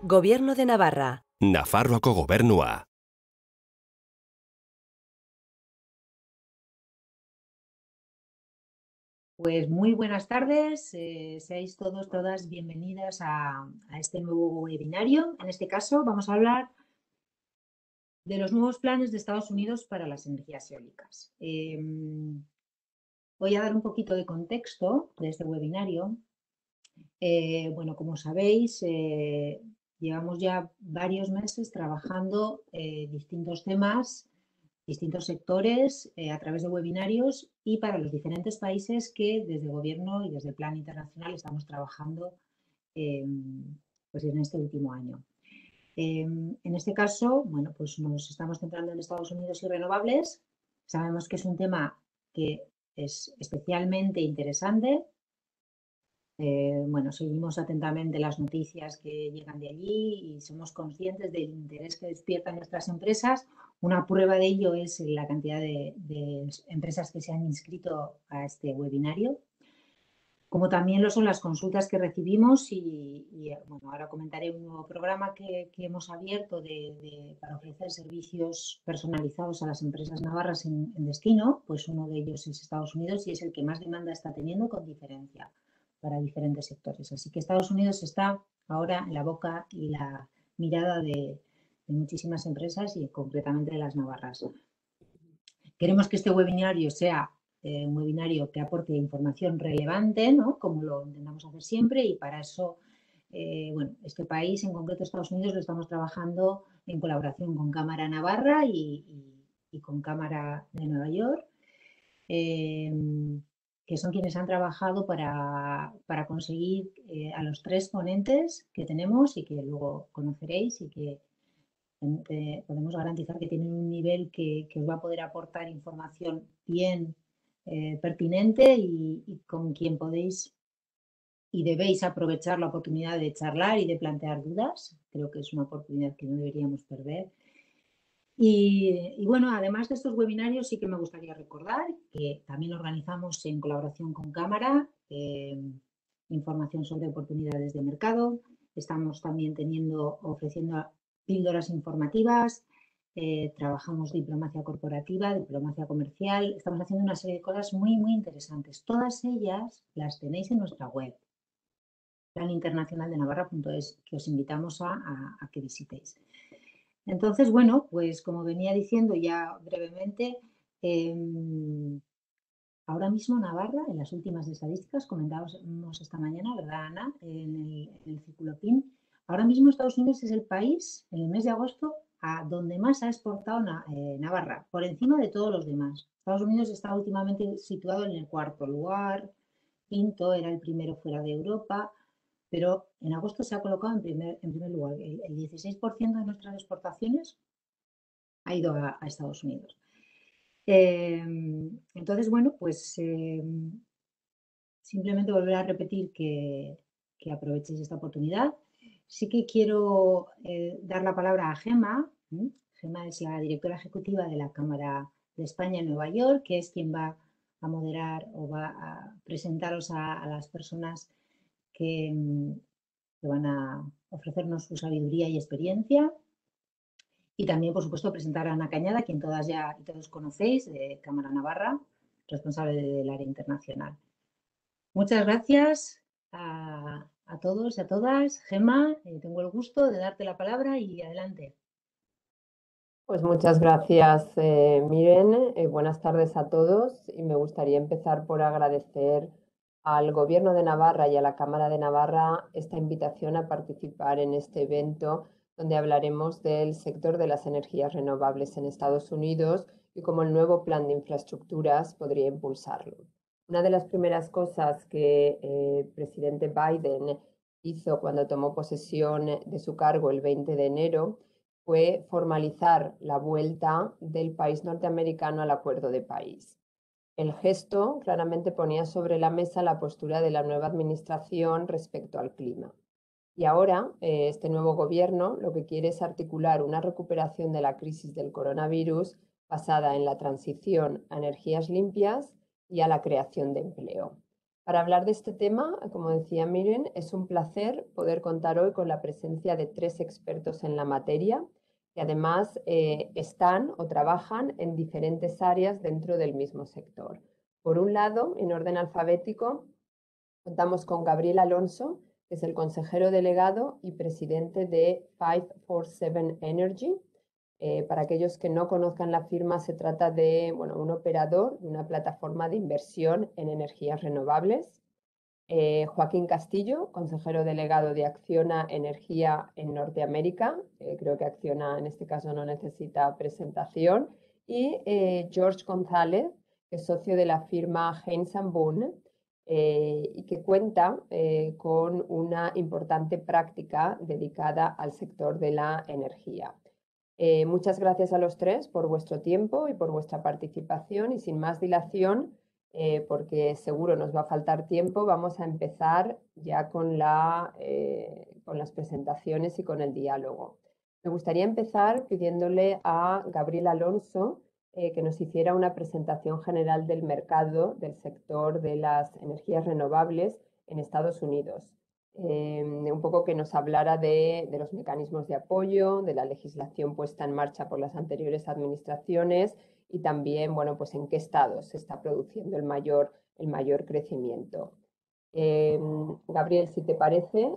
Gobierno de Navarra. Nafarroako Gobernua. Pues muy buenas tardes, seáis todas bienvenidas a este nuevo webinario. En este caso vamos a hablar de los nuevos planes de Estados Unidos para las energías eólicas. Voy a dar un poquito de contexto de este webinario. Bueno, como sabéis, llevamos ya varios meses trabajando distintos temas, distintos sectores a través de webinarios y para los diferentes países que desde el Gobierno y desde el Plan Internacional estamos trabajando pues en este último año. En este caso, bueno, pues nos estamos centrando en Estados Unidos y renovables. Sabemos que es un tema que es especialmente interesante. Bueno, seguimos atentamente las noticias que llegan de allí y somos conscientes del interés que despiertan nuestras empresas. Una prueba de ello es la cantidad de empresas que se han inscrito a este webinario, como también lo son las consultas que recibimos y bueno, ahora comentaré un nuevo programa que hemos abierto para ofrecer servicios personalizados a las empresas navarras en destino. Pues uno de ellos es Estados Unidos y es el que más demanda está teniendo con diferencia para diferentes sectores. Así que Estados Unidos está ahora en la boca y la mirada de muchísimas empresas y concretamente de las navarras. Queremos que este webinario sea un webinario que aporte información relevante, ¿no? Como lo intentamos hacer siempre, y para eso, bueno, este país, en concreto Estados Unidos, lo estamos trabajando en colaboración con Cámara Navarra y con Cámara de Nueva York, que son quienes han trabajado para conseguir a los 3 ponentes que tenemos y que luego conoceréis y que podemos garantizar que tienen un nivel que os va a poder aportar información bien pertinente y con quien podéis y debéis aprovechar la oportunidad de charlar y de plantear dudas. Creo que es una oportunidad que no deberíamos perder. Y bueno, además de estos webinarios, sí que me gustaría recordar que también organizamos en colaboración con Cámara información sobre oportunidades de mercado. Estamos también ofreciendo píldoras informativas, trabajamos diplomacia corporativa, diplomacia comercial. Estamos haciendo una serie de cosas muy, muy interesantes. Todas ellas las tenéis en nuestra web, planinternacionaldenavarra.es, que os invitamos a que visitéis. Entonces, bueno, pues como venía diciendo ya brevemente, ahora mismo Navarra, en las últimas estadísticas, comentábamos esta mañana, ¿verdad, Ana? En el círculo PIN, ahora mismo Estados Unidos es el país, en el mes de agosto, a donde más ha exportado Navarra, por encima de todos los demás. Estados Unidos está últimamente situado en el 4º lugar, quinto, era el primero fuera de Europa, pero en agosto se ha colocado en primer lugar. El 16% de nuestras exportaciones ha ido a Estados Unidos. Entonces, bueno, pues simplemente volver a repetir que aprovechéis esta oportunidad. Sí que quiero dar la palabra a Gemma. Gemma es la directora ejecutiva de la Cámara de España en Nueva York, que es quien va a moderar o va a presentaros a las personas que van a ofrecernos su sabiduría y experiencia. Y también, por supuesto, presentar a Ana Cañada, quien todas ya y todos conocéis, de Cámara Navarra, responsable del área internacional. Muchas gracias a todos y a todas. Gemma, tengo el gusto de darte la palabra y adelante. Pues muchas gracias, Miren. Buenas tardes a todos y me gustaría empezar por agradecer al Gobierno de Navarra y a la Cámara de Navarra esta invitación a participar en este evento donde hablaremos del sector de las energías renovables en Estados Unidos y cómo el nuevo plan de infraestructuras podría impulsarlo. Una de las primeras cosas que el presidente Biden hizo cuando tomó posesión de su cargo el 20 de enero fue formalizar la vuelta del país norteamericano al Acuerdo de París. El gesto claramente ponía sobre la mesa la postura de la nueva administración respecto al clima. Y ahora, este nuevo gobierno lo que quiere es articular una recuperación de la crisis del coronavirus basada en la transición a energías limpias y a la creación de empleo. Para hablar de este tema, como decía Miren, es un placer poder contar hoy con la presencia de 3 expertos en la materia que además están o trabajan en diferentes áreas dentro del mismo sector. Por un lado, en orden alfabético, contamos con Gabriel Alonso, que es el consejero delegado y presidente de 547 Energy. Para aquellos que no conozcan la firma, se trata de un operador de una plataforma de inversión en energías renovables. Joaquín Castillo, consejero delegado de Acciona Energía en Norteamérica. Creo que Acciona en este caso no necesita presentación. Y George González, que es socio de la firma Haynes & Boone y que cuenta con una importante práctica dedicada al sector de la energía. Muchas gracias a los 3 por vuestro tiempo y por vuestra participación, y sin más dilación, porque seguro nos va a faltar tiempo, vamos a empezar ya con las presentaciones y con el diálogo. Me gustaría empezar pidiéndole a Gabriel Alonso que nos hiciera una presentación general del mercado del sector de las energías renovables en Estados Unidos. Un poco que nos hablara de los mecanismos de apoyo, de la legislación puesta en marcha por las anteriores administraciones y también, pues en qué estados se está produciendo el mayor crecimiento. Gabriel, si te parece,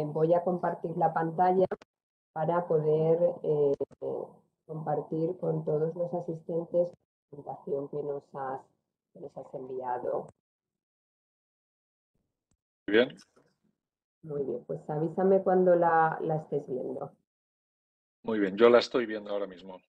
voy a compartir la pantalla para poder compartir con todos los asistentes la presentación que nos has enviado. Muy bien. Muy bien, pues avísame cuando la estés viendo. Muy bien, yo la estoy viendo ahora mismo.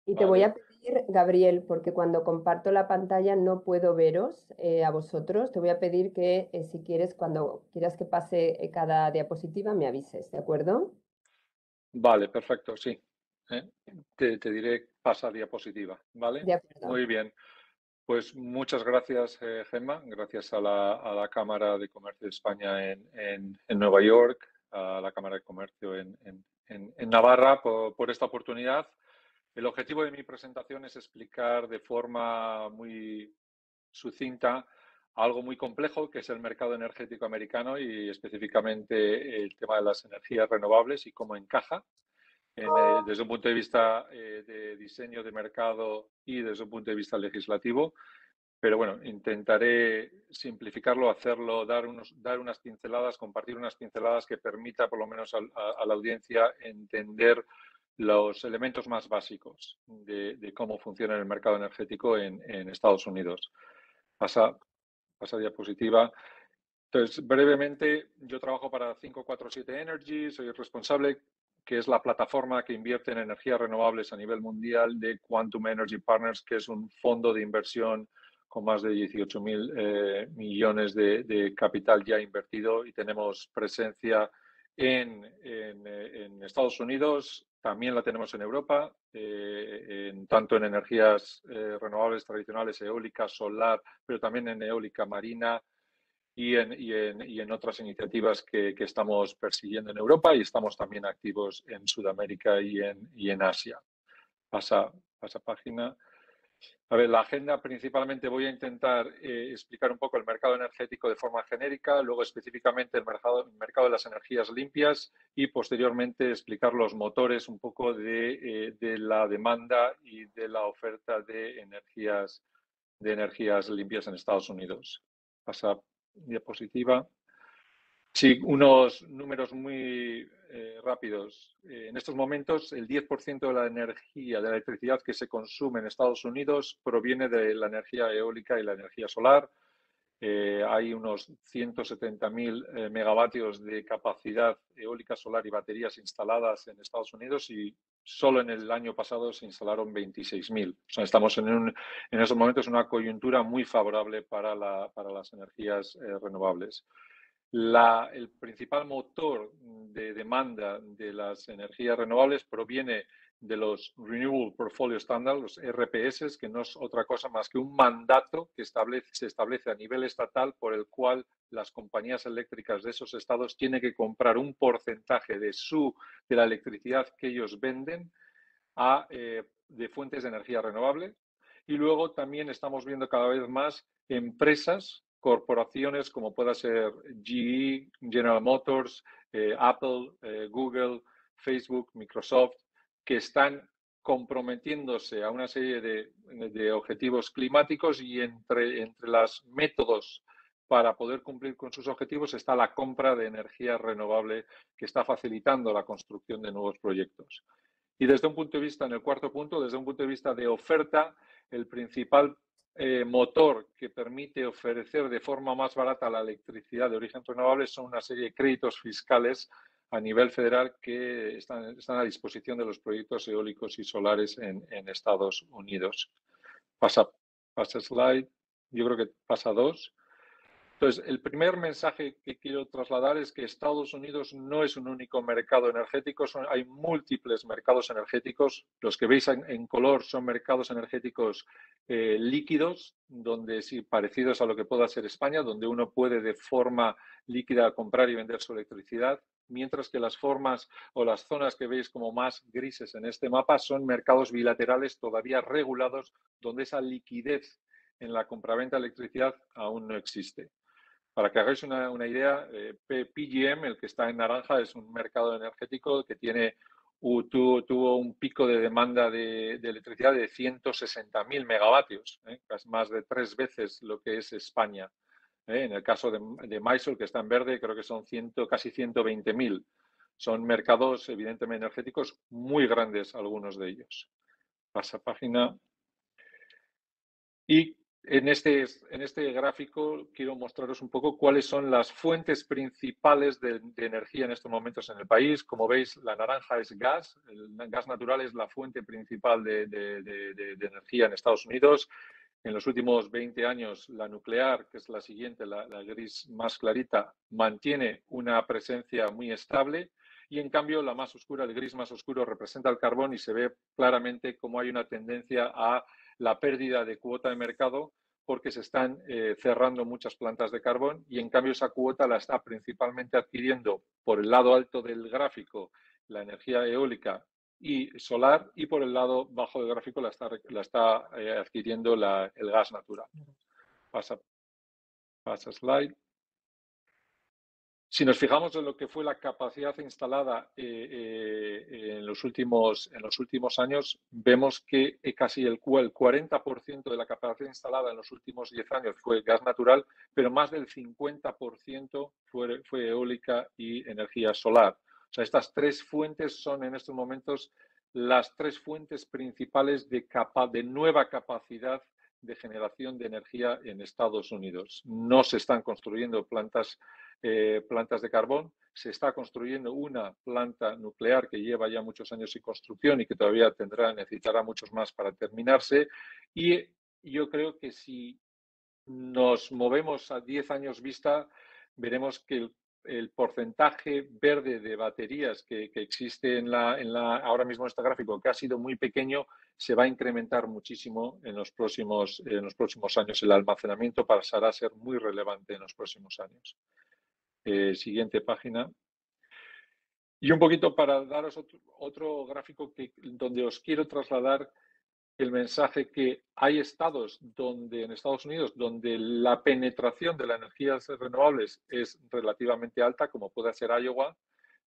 Y te voy a pedir, Gabriel, porque cuando comparto la pantalla no puedo veros a vosotros, te voy a pedir que si quieres, cuando quieras que pase cada diapositiva, me avises, ¿de acuerdo? Vale, perfecto, sí. Te diré pasa diapositiva, ¿vale? De acuerdo. Muy bien. Pues muchas gracias, Gemma. Gracias a la Cámara de Comercio de España en Nueva York, a la Cámara de Comercio en Navarra por esta oportunidad. El objetivo de mi presentación es explicar de forma muy sucinta algo muy complejo que es el mercado energético americano y específicamente el tema de las energías renovables y cómo encaja desde un punto de vista de diseño de mercado y desde un punto de vista legislativo. Pero bueno, intentaré simplificarlo, hacerlo, dar unas pinceladas, compartir unas pinceladas que permita por lo menos a la audiencia entender los elementos más básicos de cómo funciona el mercado energético en Estados Unidos. Pasa diapositiva. Entonces, brevemente, yo trabajo para 547 Energy, soy el responsable, que es la plataforma que invierte en energías renovables a nivel mundial de Quantum Energy Partners, que es un fondo de inversión con más de 18.000 millones de capital ya invertido, y tenemos presencia en Estados Unidos, también la tenemos en Europa, tanto en energías renovables tradicionales, eólica, solar, pero también en eólica marina y en otras iniciativas que estamos persiguiendo en Europa, y estamos también activos en Sudamérica y en Asia. Pasa página. A ver, la agenda principalmente voy a intentar explicar un poco el mercado energético de forma genérica, luego específicamente el mercado de las energías limpias y posteriormente explicar los motores un poco de la demanda y de la oferta de energías limpias en Estados Unidos. Pasa diapositiva. Sí, unos números muy rápidos. En estos momentos, el 10% de la energía, de la electricidad que se consume en Estados Unidos proviene de la energía eólica y la energía solar. Hay unos 170.000 megavatios de capacidad eólica, solar y baterías instaladas en Estados Unidos, y solo en el año pasado se instalaron 26.000. O sea, estamos en estos momentos en una coyuntura muy favorable para las energías renovables. El principal motor de demanda de las energías renovables proviene de los Renewable Portfolio Standard, los RPS, que no es otra cosa más que un mandato que se establece a nivel estatal por el cual las compañías eléctricas de esos estados tienen que comprar un porcentaje de la electricidad que ellos venden de fuentes de energía renovable. Y luego también estamos viendo cada vez más empresas corporaciones como pueda ser GE, General Motors, Apple, Google, Facebook, Microsoft, que están comprometiéndose a una serie de objetivos climáticos, y entre los métodos para poder cumplir con sus objetivos está la compra de energía renovable, que está facilitando la construcción de nuevos proyectos. Y desde un punto de vista, en el cuarto punto, desde un punto de vista de oferta, el principal motor que permite ofrecer de forma más barata la electricidad de origen renovable son una serie de créditos fiscales a nivel federal que están a disposición de los proyectos eólicos y solares en Estados Unidos. Pasa slide. Yo creo que pasa 2. Entonces, el primer mensaje que quiero trasladar es que Estados Unidos no es un único mercado energético, hay múltiples mercados energéticos. Los que veis en color son mercados energéticos líquidos, donde sí, parecidos a lo que pueda ser España, donde uno puede de forma líquida comprar y vender su electricidad, mientras que las formas o las zonas que veis como más grises en este mapa son mercados bilaterales todavía regulados, donde esa liquidez en la compraventa de electricidad aún no existe. Para que hagáis una idea, PJM, el que está en naranja, es un mercado energético que tuvo un pico de demanda de electricidad de 160.000 megavatios, casi más de 3 veces lo que es España. En el caso de Mysol, que está en verde, creo que son casi 120.000. Son mercados, evidentemente, energéticos muy grandes, algunos de ellos. Pasa página. Y en este gráfico quiero mostraros un poco cuáles son las fuentes principales de energía en estos momentos en el país. Como veis, la naranja es gas. El gas natural es la fuente principal de energía en Estados Unidos. En los últimos 20 años, la nuclear, que es la siguiente, la gris más clarita, mantiene una presencia muy estable. Y en cambio, la más oscura, el gris más oscuro, representa el carbón, y se ve claramente cómo hay una tendencia a la pérdida de cuota de mercado, porque se están cerrando muchas plantas de carbón, y en cambio esa cuota la está principalmente adquiriendo por el lado alto del gráfico la energía eólica y solar, y por el lado bajo del gráfico la está adquiriendo el gas natural. Pasa slide. Si nos fijamos en lo que fue la capacidad instalada en los últimos años, vemos que casi el 40% de la capacidad instalada en los últimos 10 años fue gas natural, pero más del 50% fue eólica y energía solar. O sea, estas tres fuentes son en estos momentos las tres fuentes principales de nueva capacidad de generación de energía en Estados Unidos. No se están construyendo plantas de carbón, se está construyendo una planta nuclear que lleva ya muchos años en construcción y que todavía necesitará muchos más para terminarse, y yo creo que si nos movemos a 10 años vista, veremos que el porcentaje verde de baterías que existe ahora mismo en este gráfico, que ha sido muy pequeño, se va a incrementar muchísimo en los próximos años. El almacenamiento pasará a ser muy relevante en los próximos años. Siguiente página. Y un poquito para daros otro gráfico donde os quiero trasladar el mensaje que hay estados en Estados Unidos donde la penetración de las energías renovables es relativamente alta, como puede ser Iowa,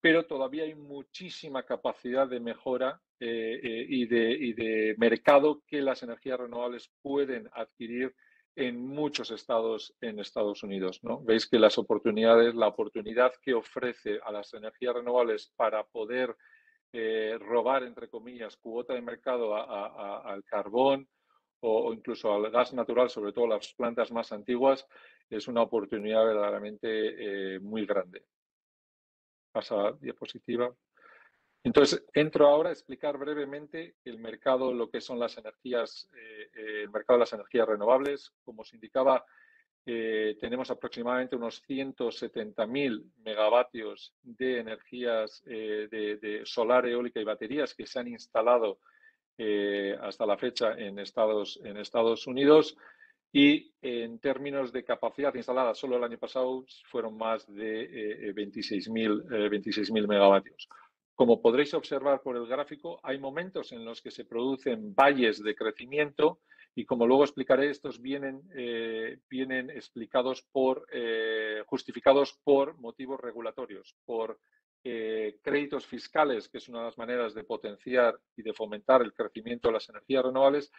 pero todavía hay muchísima capacidad de mejora y de mercado que las energías renovables pueden adquirir en muchos estados en Estados Unidos, ¿no? Veis que la oportunidad que ofrece a las energías renovables para poder robar, entre comillas, cuota de mercado al carbón o incluso al gas natural, sobre todo las plantas más antiguas, es una oportunidad verdaderamente muy grande. Pasa diapositiva. Entonces, entro ahora a explicar brevemente el mercado, lo que son las energías, el mercado de las energías renovables. Como os indicaba, tenemos aproximadamente unos 170.000 megavatios de energías de solar, eólica y baterías que se han instalado hasta la fecha en Estados Unidos. Y en términos de capacidad instalada, solo el año pasado fueron más de 26.000 megavatios. Como podréis observar por el gráfico, hay momentos en los que se producen valles de crecimiento Y como luego explicaré, estos vienen explicados justificados por motivos regulatorios, por créditos fiscales, que es una de las maneras de potenciar y de fomentar el crecimiento de las energías renovables,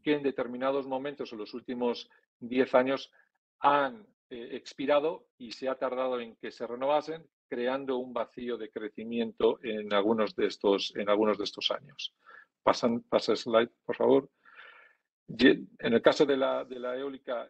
que en determinados momentos en los últimos 10 años han expirado y se ha tardado en que se renovasen, creando un vacío de crecimiento en algunos de estos años. Pasa slide, por favor. En el caso de la eólica,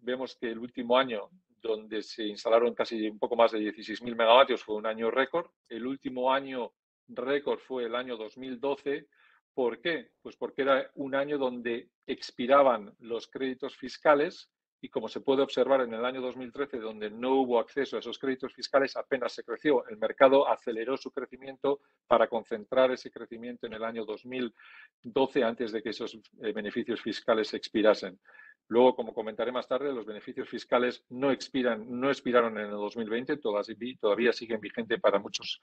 vemos que el último año, donde se instalaron casi un poco más de 16.000 megavatios, fue un año récord. El último año récord fue el año 2012. ¿Por qué? Pues porque era un año donde expiraban los créditos fiscales y, como se puede observar en el año 2013, donde no hubo acceso a esos créditos fiscales, apenas se creció. El mercado aceleró su crecimiento para concentrar ese crecimiento en el año 2012 antes de que esos beneficios fiscales expirasen. Luego, como comentaré más tarde, los beneficios fiscales no expiraron en el 2020, todavía siguen vigentes para muchos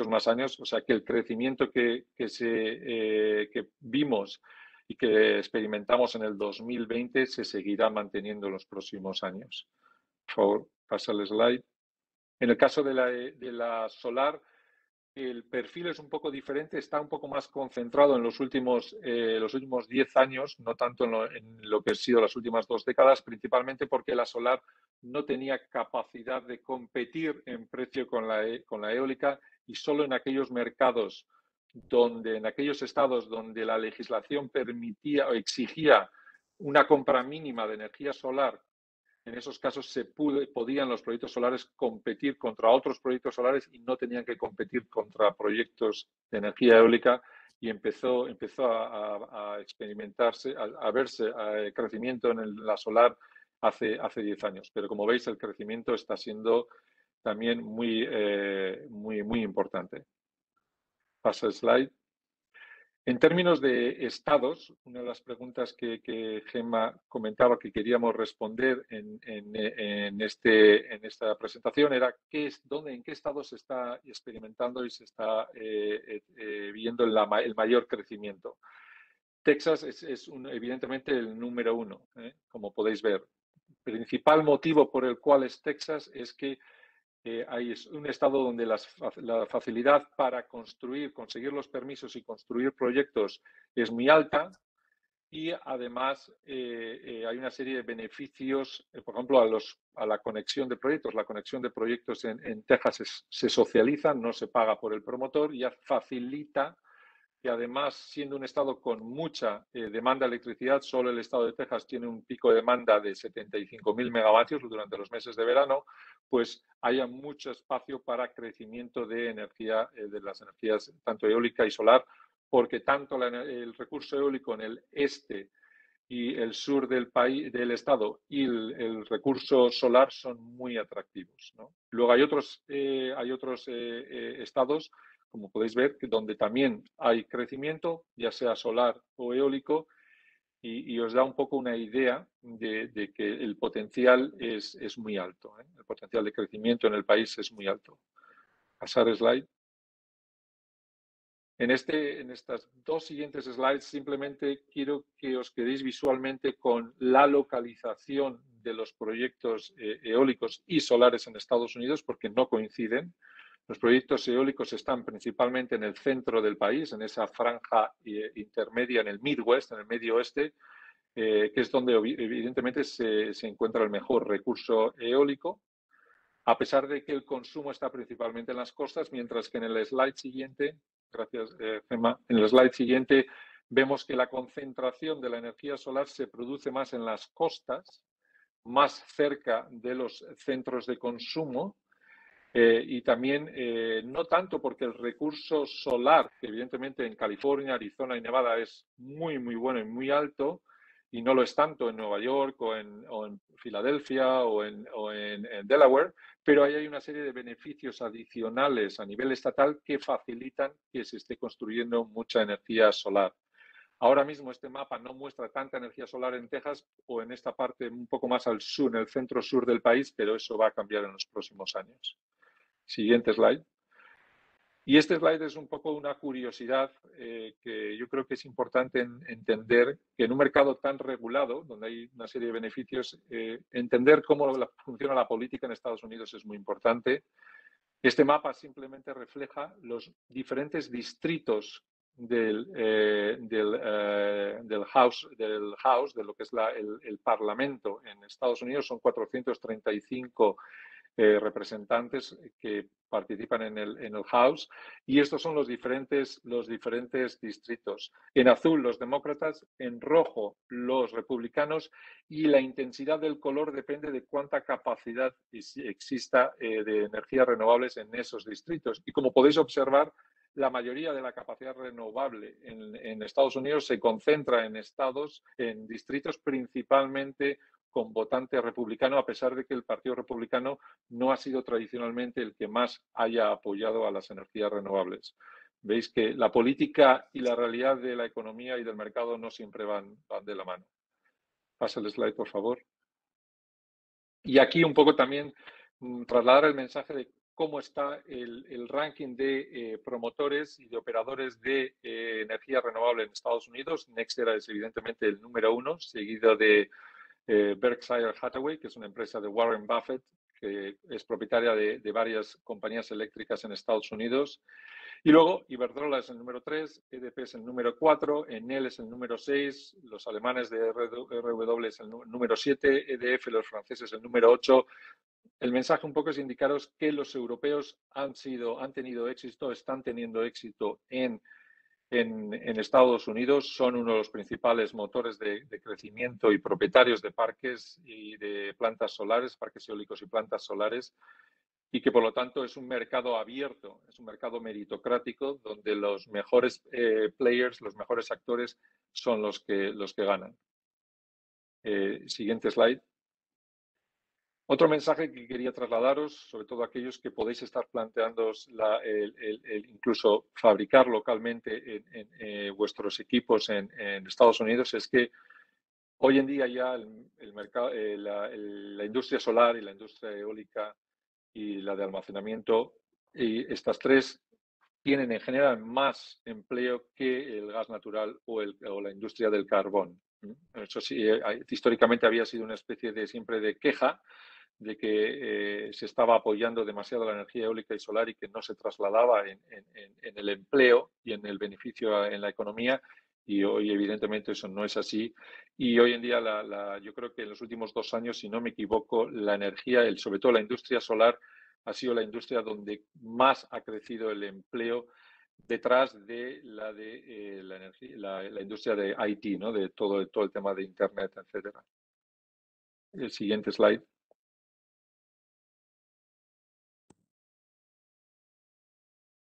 más años. O sea que el crecimiento que vimos y que experimentamos en el 2020 se seguirá manteniendo en los próximos años. Por favor, pasa el slide. En el caso de la solar, el perfil es un poco diferente, está un poco más concentrado en los últimos 10 años, no tanto en lo que han sido las últimas 2 décadas, principalmente porque la solar no tenía capacidad de competir en precio con la eólica, y solo en aquellos mercados en aquellos estados donde la legislación permitía o exigía una compra mínima de energía solar, en esos casos podían los proyectos solares competir contra otros proyectos solares y no tenían que competir contra proyectos de energía eólica, y empezó a experimentarse, a verse crecimiento en la solar hace 10 años. Pero como veis, el crecimiento está siendo también muy importante. Pasa el slide. En términos de estados, una de las preguntas que Gemma comentaba que queríamos responder en esta presentación era en qué estados se está experimentando y se está viendo el mayor crecimiento. Texas es evidentemente el número 1, como podéis ver. El principal motivo por el cual es Texas es que hay un estado donde la facilidad para conseguir los permisos y construir proyectos es muy alta, y además hay una serie de beneficios, por ejemplo, a la conexión de proyectos. La conexión de proyectos en Texas se socializa, no se paga por el promotor, y facilita que, además, siendo un estado con mucha demanda de electricidad, solo el estado de Texas tiene un pico de demanda de 75.000 megavatios durante los meses de verano, pues haya mucho espacio para crecimiento de energía, de las energías tanto eólica y solar, porque tanto el recurso eólico en el este y el sur del estado y el recurso solar son muy atractivos, ¿no? Luego hay otros estados, como podéis ver, donde también hay crecimiento, ya sea solar o eólico, y os da un poco una idea de que el potencial es muy alto, ¿eh? El potencial de crecimiento en el país es muy alto. Pasar slide. En estas 2 siguientes slides simplemente quiero que os quedéis visualmente con la localización de los proyectos eólicos y solares en Estados Unidos, porque no coinciden. Los proyectos eólicos están principalmente en el centro del país, en esa franja intermedia, en el Midwest, en el medio oeste, que es donde evidentemente se encuentra el mejor recurso eólico, a pesar de que el consumo está principalmente en las costas, mientras que en el slide siguiente, gracias Gemma, en el slide siguiente vemos que la concentración de la energía solar se produce más en las costas, más cerca de los centros de consumo, y también no tanto porque el recurso solar, que evidentemente en California, Arizona y Nevada es muy, muy bueno y muy alto, y no lo es tanto en Nueva York o en Filadelfia o en Delaware, pero ahí hay una serie de beneficios adicionales a nivel estatal que facilitan que se esté construyendo mucha energía solar. Ahora mismo este mapa no muestra tanta energía solar en Texas o en esta parte un poco más al sur, en el centro sur del país, pero eso va a cambiar en los próximos años. Siguiente slide. Y este slide es un poco una curiosidad que yo creo que es importante entender que en un mercado tan regulado, donde hay una serie de beneficios, entender cómo funciona la política en Estados Unidos es muy importante. Este mapa simplemente refleja los diferentes distritos del House, de lo que es el Parlamento en Estados Unidos. Son 435 representantes que participan en el House, y estos son los diferentes distritos. En azul los demócratas, en rojo los republicanos, y la intensidad del color depende de cuánta capacidad exista de energías renovables en esos distritos. Y como podéis observar, la mayoría de la capacidad renovable en Estados Unidos se concentra en distritos principalmente con votante republicano, a pesar de que el Partido Republicano no ha sido tradicionalmente el que más haya apoyado a las energías renovables. Veis que la política y la realidad de la economía y del mercado no siempre van de la mano. Pasa el slide, por favor. Y aquí un poco también trasladar el mensaje de cómo está el ranking de promotores y de operadores de energía renovable en Estados Unidos. NextEra es evidentemente el número 1, seguido de Berkshire Hathaway, que es una empresa de Warren Buffett, que es propietaria de varias compañías eléctricas en Estados Unidos. Y luego Iberdrola es el número 3, EDP es el número 4, Enel es el número 6, los alemanes de RW es el número 7, EDF, los franceses, el número 8. El mensaje un poco es indicaros que los europeos han tenido éxito, están teniendo éxito en Estados Unidos, son uno de los principales motores de crecimiento y propietarios de parques y de plantas solares, parques eólicos y plantas solares, y que por lo tanto es un mercado abierto, es un mercado meritocrático donde los mejores players, los mejores actores son los que ganan. Siguiente slide. Otro mensaje que quería trasladaros, sobre todo a aquellos que podéis estar planteándoos incluso fabricar localmente en vuestros equipos en Estados Unidos, es que hoy en día ya el mercado, la industria solar y la industria eólica y la de almacenamiento, y estas tres tienen en general más empleo que el gas natural o la industria del carbón. Eso sí, históricamente había sido una especie de siempre de queja de que se estaba apoyando demasiado la energía eólica y solar y que no se trasladaba en el empleo y en el beneficio en la economía, y hoy evidentemente eso no es así. Y hoy en día yo creo que en los últimos 2 años, si no me equivoco, la energía, sobre todo la industria solar, ha sido la industria donde más ha crecido el empleo, detrás de la industria de IT, ¿no? De todo el tema de Internet, etcétera. El siguiente slide.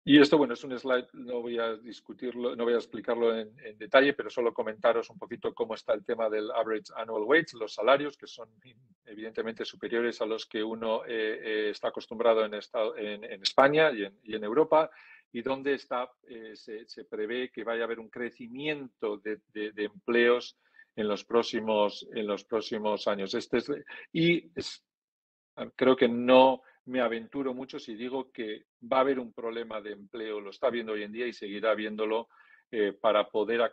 Y esto, bueno, es un slide, no voy a discutirlo, no voy a explicarlo en detalle, pero solo comentaros un poquito cómo está el tema del average annual wage, los salarios, que son evidentemente superiores a los que uno está acostumbrado en España y en Europa, y donde se prevé que vaya a haber un crecimiento de empleos en los próximos años. Creo que no me aventuro mucho si digo que va a haber un problema de empleo, lo está viendo hoy en día y seguirá viéndolo para poder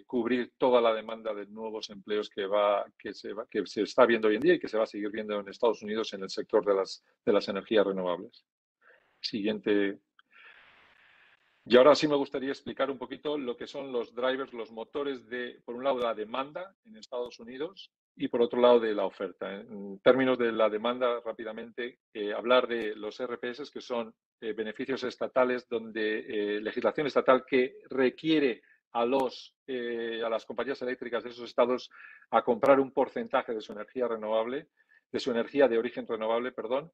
cubrir toda la demanda de nuevos empleos que se está viendo hoy en día y que se va a seguir viendo en Estados Unidos en el sector de las energías renovables. Siguiente. Y ahora sí me gustaría explicar un poquito lo que son los drivers, los motores de, por un lado, la demanda en Estados Unidos y por otro lado de la oferta. En términos de la demanda, rápidamente, hablar de los RPS, que son beneficios estatales, donde legislación estatal que requiere a las compañías eléctricas de esos estados a comprar un porcentaje de su energía renovable, de su energía de origen renovable, perdón.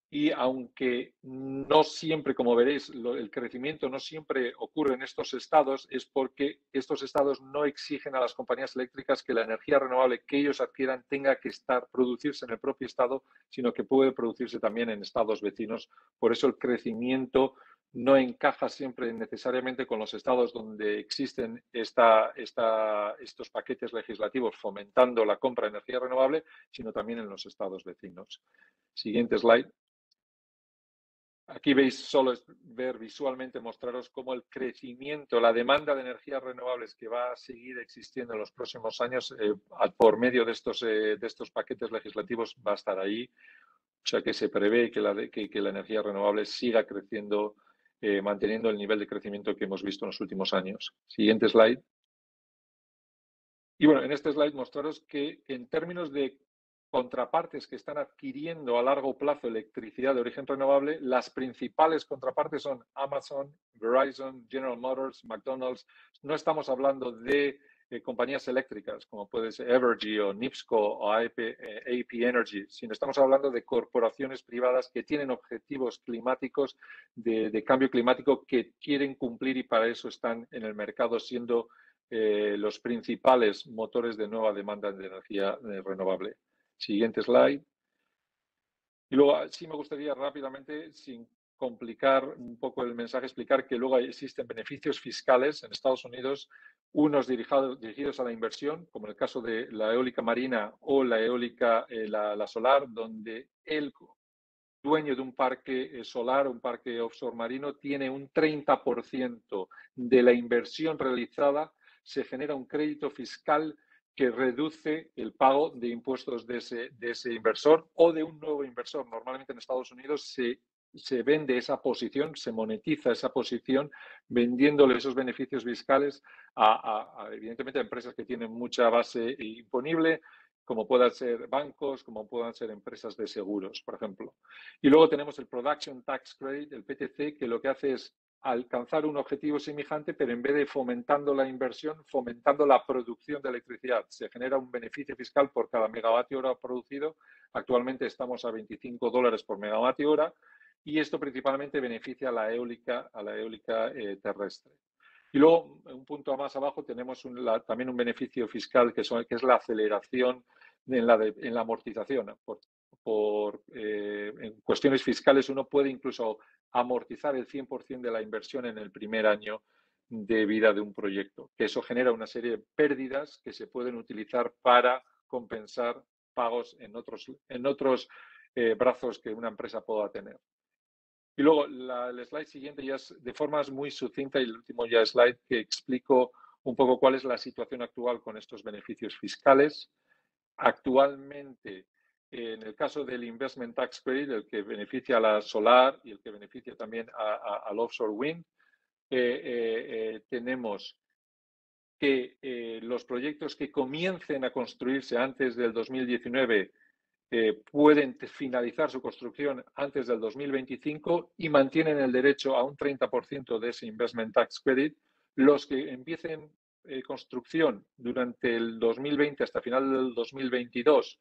Y aunque no siempre, como veréis, el crecimiento no siempre ocurre en estos estados, es porque estos estados no exigen a las compañías eléctricas que la energía renovable que ellos adquieran tenga que producirse en el propio estado, sino que puede producirse también en estados vecinos. Por eso el crecimiento no encaja siempre necesariamente con los estados donde existen estos paquetes legislativos fomentando la compra de energía renovable, sino también en los estados vecinos. Siguiente slide. aquí veis, solo es ver visualmente, mostraros cómo el crecimiento, la demanda de energías renovables que va a seguir existiendo en los próximos años por medio de estos paquetes legislativos va a estar ahí. O sea que se prevé que la energía renovable siga creciendo, manteniendo el nivel de crecimiento que hemos visto en los últimos años. Siguiente slide. Y bueno, en este slide mostraros que en términos de contrapartes que están adquiriendo a largo plazo electricidad de origen renovable, las principales contrapartes son Amazon, Verizon, General Motors, McDonald's. No estamos hablando de compañías eléctricas como puede ser Evergy o NIPSCO o AP Energy, sino estamos hablando de corporaciones privadas que tienen objetivos climáticos de cambio climático que quieren cumplir y para eso están en el mercado siendo los principales motores de nueva demanda de energía renovable. Siguiente slide. Y luego sí me gustaría rápidamente, sin complicar un poco el mensaje, explicar que luego existen beneficios fiscales en Estados Unidos, unos dirigidos a la inversión, como en el caso de la eólica marina o la eólica, la solar, donde el dueño de un parque solar, un parque offshore marino, tiene un 30% de la inversión realizada, se genera un crédito fiscal que reduce el pago de impuestos de ese inversor o de un nuevo inversor. Normalmente en Estados Unidos se vende esa posición, se monetiza esa posición vendiéndole esos beneficios fiscales evidentemente a empresas que tienen mucha base imponible, como puedan ser bancos, como puedan ser empresas de seguros, por ejemplo. Y luego tenemos el Production Tax Credit, el PTC, que lo que hace es alcanzar un objetivo semejante, pero en vez de fomentando la inversión, fomentando la producción de electricidad. Se genera un beneficio fiscal por cada megavatio hora producido. Actualmente estamos a $25 por megavatio hora y esto principalmente beneficia a la eólica terrestre. Y luego, un punto más abajo, tenemos también un beneficio fiscal que es la aceleración en la amortización. En cuestiones fiscales uno puede incluso amortizar el 100% de la inversión en el primer año de vida de un proyecto, que eso genera una serie de pérdidas que se pueden utilizar para compensar pagos en otros brazos que una empresa pueda tener. Y luego el slide siguiente ya es de forma muy sucinta y el último ya slide que explico un poco cuál es la situación actual con estos beneficios fiscales. Actualmente, en el caso del Investment Tax Credit, el que beneficia a la solar y el que beneficia también al offshore wind, tenemos que los proyectos que comiencen a construirse antes del 2019 pueden finalizar su construcción antes del 2025 y mantienen el derecho a un 30% de ese Investment Tax Credit. Los que empiecen construcción durante el 2020 hasta final del 2022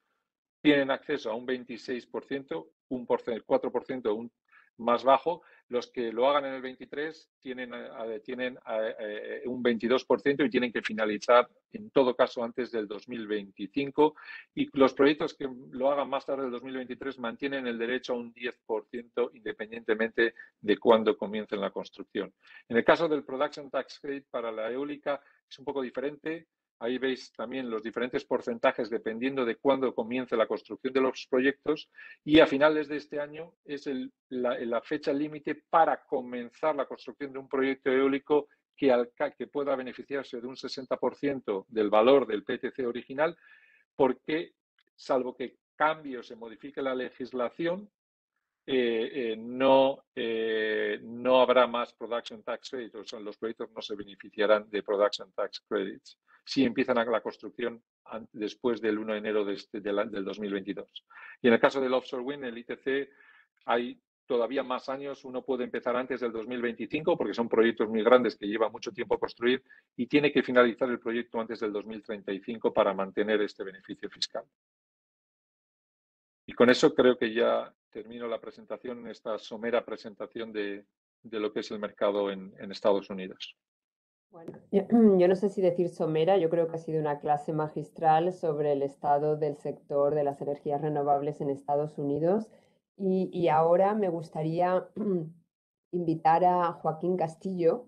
tienen acceso a un 26%, un 4% más bajo. Los que lo hagan en el 23 tienen un 22% y tienen que finalizar en todo caso antes del 2025. Y los proyectos que lo hagan más tarde del 2023 mantienen el derecho a un 10% independientemente de cuándo comiencen la construcción. En el caso del Production Tax Credit para la eólica es un poco diferente. Ahí veis también los diferentes porcentajes dependiendo de cuándo comience la construcción de los proyectos y a finales de este año es la fecha límite para comenzar la construcción de un proyecto eólico que pueda beneficiarse de un 60% del valor del PTC original porque, salvo que cambie o se modifique la legislación, no habrá más Production Tax Credits, o sea, los proyectos no se beneficiarán de Production Tax Credits si empiezan la construcción después del 1 de enero del 2022. Y en el caso del offshore wind, el ITC, hay todavía más años, uno puede empezar antes del 2025 porque son proyectos muy grandes que llevan mucho tiempo a construir y tiene que finalizar el proyecto antes del 2035 para mantener este beneficio fiscal. Y con eso creo que ya termino la presentación, esta somera presentación de lo que es el mercado en Estados Unidos. Bueno, yo no sé si decir somera, yo creo que ha sido una clase magistral sobre el estado del sector de las energías renovables en Estados Unidos. Y ahora me gustaría invitar a Joaquín Castillo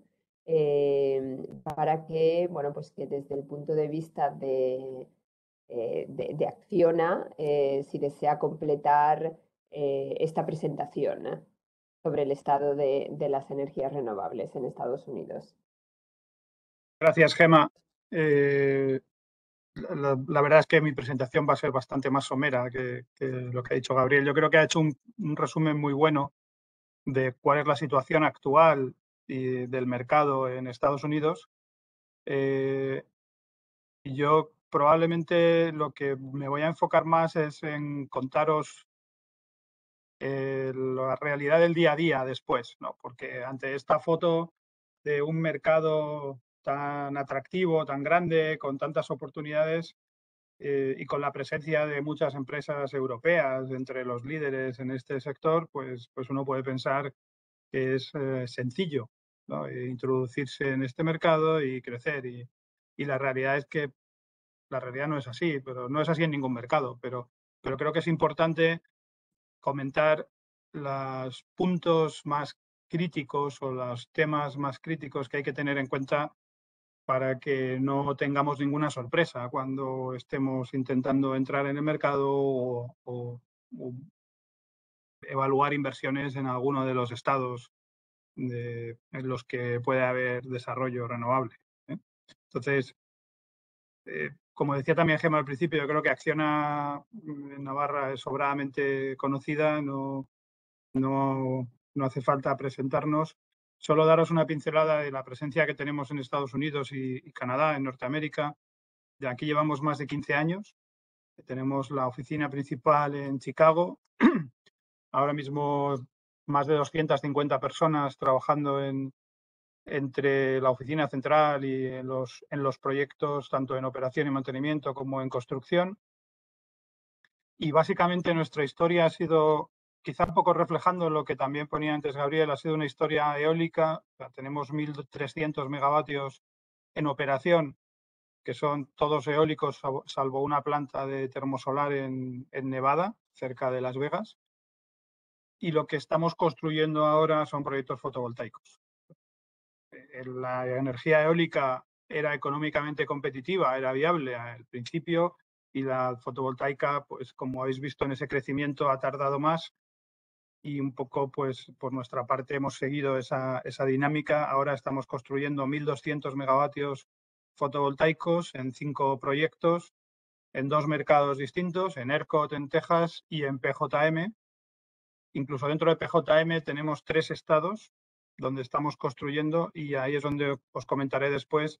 para que, bueno, pues que desde el punto de vista de Acciona, si desea completar esta presentación. sobre el estado de las energías renovables en Estados Unidos. Gracias, Gemma. La verdad es que mi presentación va a ser bastante más somera que lo que ha dicho Gabriel. Yo creo que ha hecho un resumen muy bueno de cuál es la situación actual y del mercado en Estados Unidos. Y yo probablemente lo que me voy a enfocar más es en contaros la realidad del día a día después, ¿no? Porque ante esta foto de un mercado tan atractivo, tan grande, con tantas oportunidades y con la presencia de muchas empresas europeas entre los líderes en este sector, pues uno puede pensar que es sencillo, ¿no? Introducirse en este mercado y crecer. Y la realidad es que la realidad no es así, pero no es así en ningún mercado. Pero creo que es importante comentar los puntos más críticos o los temas más críticos que hay que tener en cuenta para que no tengamos ninguna sorpresa cuando estemos intentando entrar en el mercado o evaluar inversiones en alguno de los estados en los que puede haber desarrollo renovable. Entonces, como decía también Gemma al principio, yo creo que Acciona en Navarra es sobradamente conocida, no hace falta presentarnos. Solo daros una pincelada de la presencia que tenemos en Estados Unidos y Canadá, en Norteamérica. De aquí llevamos más de 15 años. Tenemos la oficina principal en Chicago. Ahora mismo más de 250 personas trabajando entre la oficina central y en los proyectos, tanto en operación y mantenimiento como en construcción. Y básicamente nuestra historia ha sido, quizá un poco reflejando lo que también ponía antes Gabriel, ha sido una historia eólica. O sea, tenemos 1.300 megavatios en operación, que son todos eólicos, salvo una planta de termosolar en Nevada, cerca de Las Vegas. Y lo que estamos construyendo ahora son proyectos fotovoltaicos. La energía eólica era económicamente competitiva, era viable al principio, y la fotovoltaica, pues como habéis visto en ese crecimiento, ha tardado más, y un poco pues por nuestra parte hemos seguido esa dinámica. Ahora estamos construyendo 1.200 megavatios fotovoltaicos en 5 proyectos, en 2 mercados distintos, en ERCOT en Texas y en PJM. Incluso dentro de PJM tenemos 3 estados donde estamos construyendo, y ahí es donde os comentaré después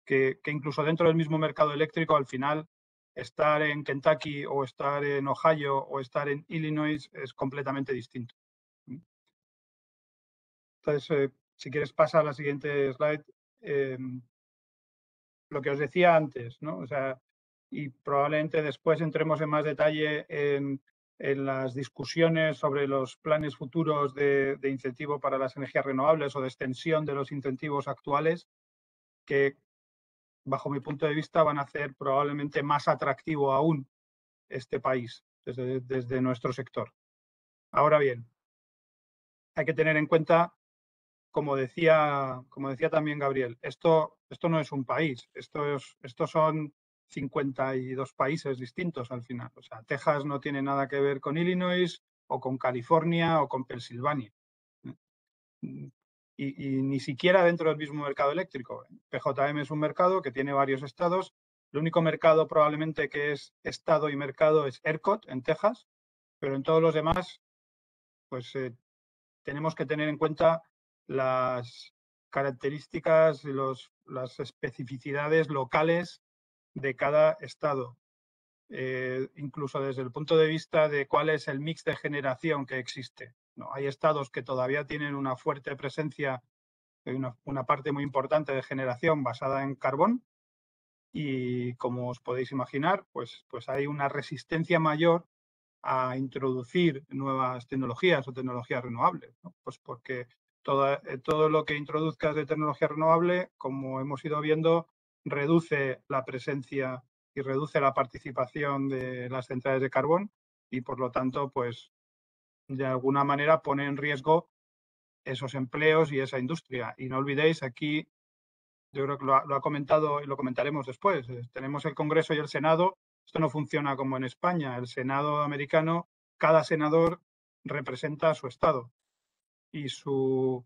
que incluso dentro del mismo mercado eléctrico, al final, estar en Kentucky o estar en Ohio o estar en Illinois es completamente distinto. Entonces, si quieres pasa a la siguiente slide. Lo que os decía antes, ¿no? O sea, y probablemente después entremos en más detalle en las discusiones sobre los planes futuros de incentivo para las energías renovables o de extensión de los incentivos actuales, que bajo mi punto de vista van a hacer probablemente más atractivo aún este país desde nuestro sector. Ahora bien, hay que tener en cuenta, como decía también Gabriel, esto no es un país, estos son 52 países distintos al final. O sea, Texas no tiene nada que ver con Illinois o con California o con Pensilvania. Y ni siquiera dentro del mismo mercado eléctrico. PJM es un mercado que tiene varios estados. El único mercado probablemente que es estado y mercado es ERCOT en Texas, pero en todos los demás, pues tenemos que tener en cuenta las características y las especificidades locales de cada estado, incluso desde el punto de vista de cuál es el mix de generación que existe, ¿no? Hay estados que todavía tienen una fuerte presencia, una parte muy importante de generación basada en carbón, y como os podéis imaginar, pues hay una resistencia mayor a introducir nuevas tecnologías o tecnologías renovables, ¿no? Pues porque todo lo que introduzcas de tecnología renovable, como hemos ido viendo, reduce la presencia y reduce la participación de las centrales de carbón, y por lo tanto, pues de alguna manera pone en riesgo esos empleos y esa industria. Y no olvidéis, aquí yo creo que lo ha comentado y lo comentaremos después. Tenemos el Congreso y el Senado. Esto no funciona como en España. El Senado americano, cada senador representa a su estado. y su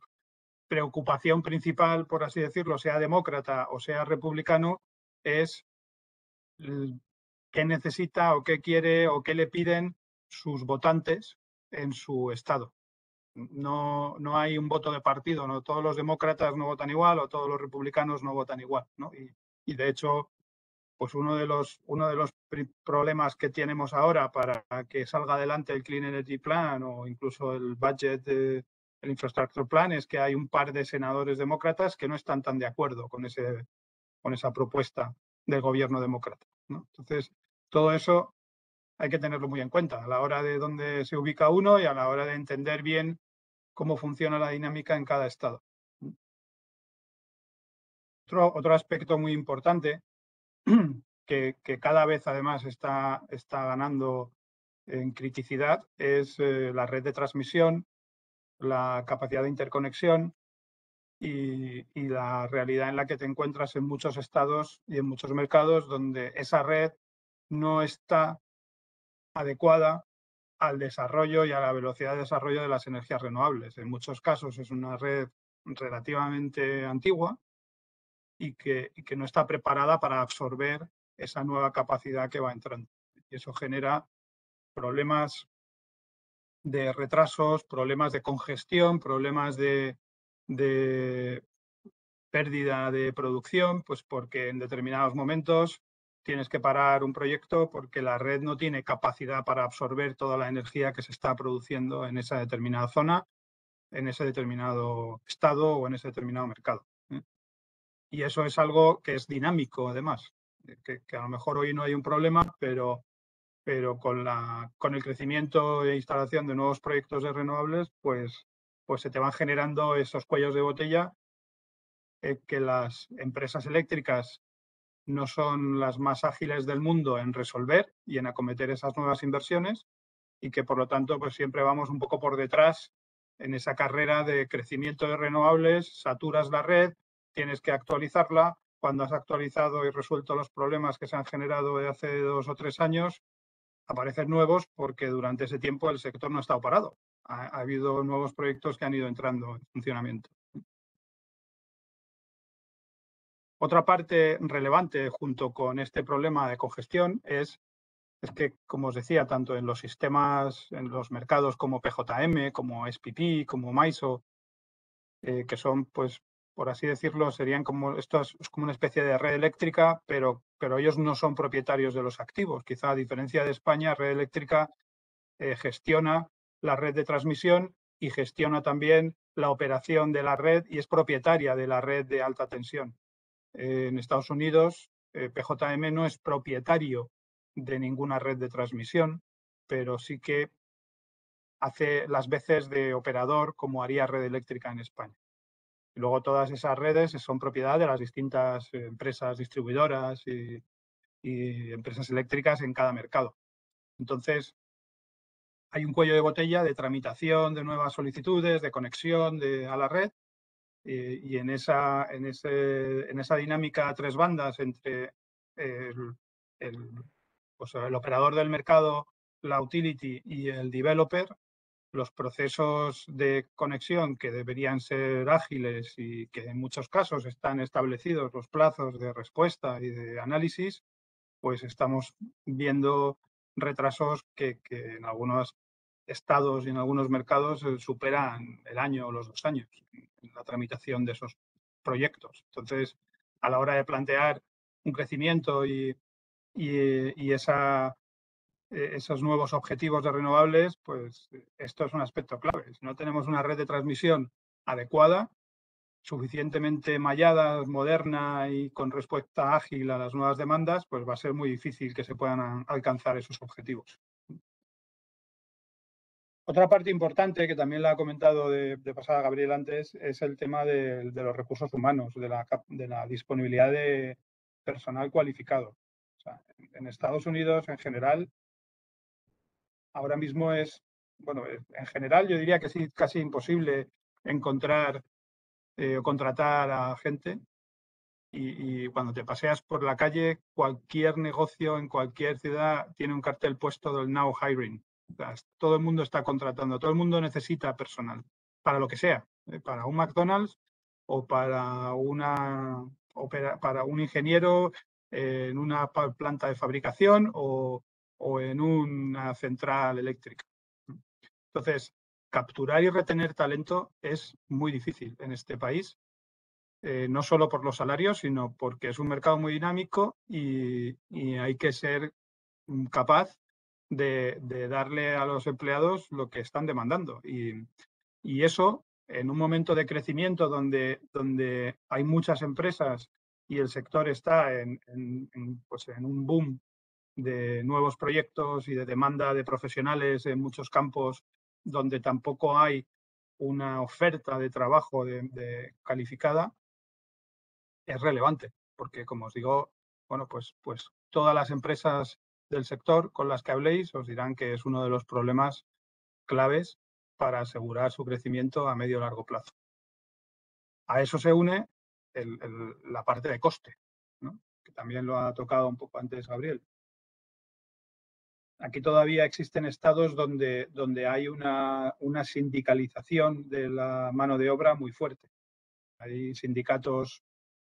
preocupación principal, por así decirlo, sea demócrata o sea republicano, es qué necesita o qué quiere o qué le piden sus votantes en su estado. No hay un voto de partido, no todos los demócratas no votan igual o todos los republicanos no votan igual, ¿no? Y de hecho, pues uno de los problemas que tenemos ahora para que salga adelante el Clean Energy Plan o incluso el budget, el Infrastructure Plan, es que hay un par de senadores demócratas que no están tan de acuerdo con esa propuesta del gobierno demócrata, ¿no? Entonces, todo eso hay que tenerlo muy en cuenta a la hora de dónde se ubica uno y a la hora de entender bien cómo funciona la dinámica en cada estado. Otro aspecto muy importante que cada vez además está ganando en criticidad es la red de transmisión, la capacidad de interconexión y la realidad en la que te encuentras en muchos estados y en muchos mercados donde esa red no está adecuada al desarrollo y a la velocidad de desarrollo de las energías renovables. En muchos casos es una red relativamente antigua y que no está preparada para absorber esa nueva capacidad que va entrando. Y eso genera problemas de retrasos, problemas de congestión, problemas de pérdida de producción, pues porque en determinados momentos tienes que parar un proyecto porque la red no tiene capacidad para absorber toda la energía que se está produciendo en esa determinada zona, en ese determinado estado o en ese determinado mercado. Y eso es algo que es dinámico, además, que a lo mejor hoy no hay un problema, pero con el crecimiento e instalación de nuevos proyectos de renovables, pues se te van generando esos cuellos de botella que las empresas eléctricas no son las más ágiles del mundo en resolver y en acometer esas nuevas inversiones y que por lo tanto pues siempre vamos un poco por detrás en esa carrera de crecimiento de renovables, saturas la red, tienes que actualizarla. Cuando has actualizado y resuelto los problemas que se han generado de hace 2 o 3 años, aparecen nuevos porque durante ese tiempo el sector no ha estado parado. Ha habido nuevos proyectos que han ido entrando en funcionamiento. Otra parte relevante junto con este problema de congestión es que, como os decía, tanto en los sistemas, en los mercados como PJM, como SPP, como MISO, que son, pues, por así decirlo, serían como, esto es como una especie de red eléctrica, pero ellos no son propietarios de los activos. Quizá a diferencia de España, Red Eléctrica gestiona la red de transmisión y gestiona también la operación de la red y es propietaria de la red de alta tensión. En Estados Unidos, PJM no es propietario de ninguna red de transmisión, pero sí que hace las veces de operador como haría Red Eléctrica en España. Y luego todas esas redes son propiedad de las distintas empresas distribuidoras y empresas eléctricas en cada mercado. Entonces, hay un cuello de botella de tramitación de nuevas solicitudes, de conexión a la red, y en esa dinámica a 3 bandas entre el operador del mercado, la utility y el developer, los procesos de conexión que deberían ser ágiles y que en muchos casos están establecidos los plazos de respuesta y de análisis, pues estamos viendo retrasos que en algunos estados y en algunos mercados superan el año o los 2 años en la tramitación de esos proyectos. Entonces, a la hora de plantear un crecimiento y esos nuevos objetivos de renovables, pues esto es un aspecto clave. Si no tenemos una red de transmisión adecuada, suficientemente mallada, moderna y con respuesta ágil a las nuevas demandas, pues va a ser muy difícil que se puedan alcanzar esos objetivos. Otra parte importante, que también la ha comentado de pasada Gabriel antes, es el tema de los recursos humanos, de la disponibilidad de personal cualificado. O sea, en Estados Unidos, en general, ahora mismo en general yo diría que sí, casi imposible encontrar o contratar a gente. Y cuando te paseas por la calle, cualquier negocio en cualquier ciudad tiene un cartel puesto del Now Hiring. O sea, todo el mundo está contratando, todo el mundo necesita personal. para lo que sea, para un McDonald's o para para un ingeniero en una planta de fabricación o en una central eléctrica. Entonces, capturar y retener talento es muy difícil en este país, no solo por los salarios, sino porque es un mercado muy dinámico y hay que ser capaz de darle a los empleados lo que están demandando. Y eso, en un momento de crecimiento donde hay muchas empresas y el sector está pues en un boom de nuevos proyectos y de demanda de profesionales en muchos campos donde tampoco hay una oferta de trabajo calificada, es relevante, porque como os digo, bueno, pues todas las empresas del sector con las que habléis os dirán que es uno de los problemas claves para asegurar su crecimiento a medio y largo plazo. A eso se une la parte de coste, ¿no? Que también lo ha tocado un poco antes Gabriel. Aquí todavía existen estados donde hay una sindicalización de la mano de obra muy fuerte. Hay sindicatos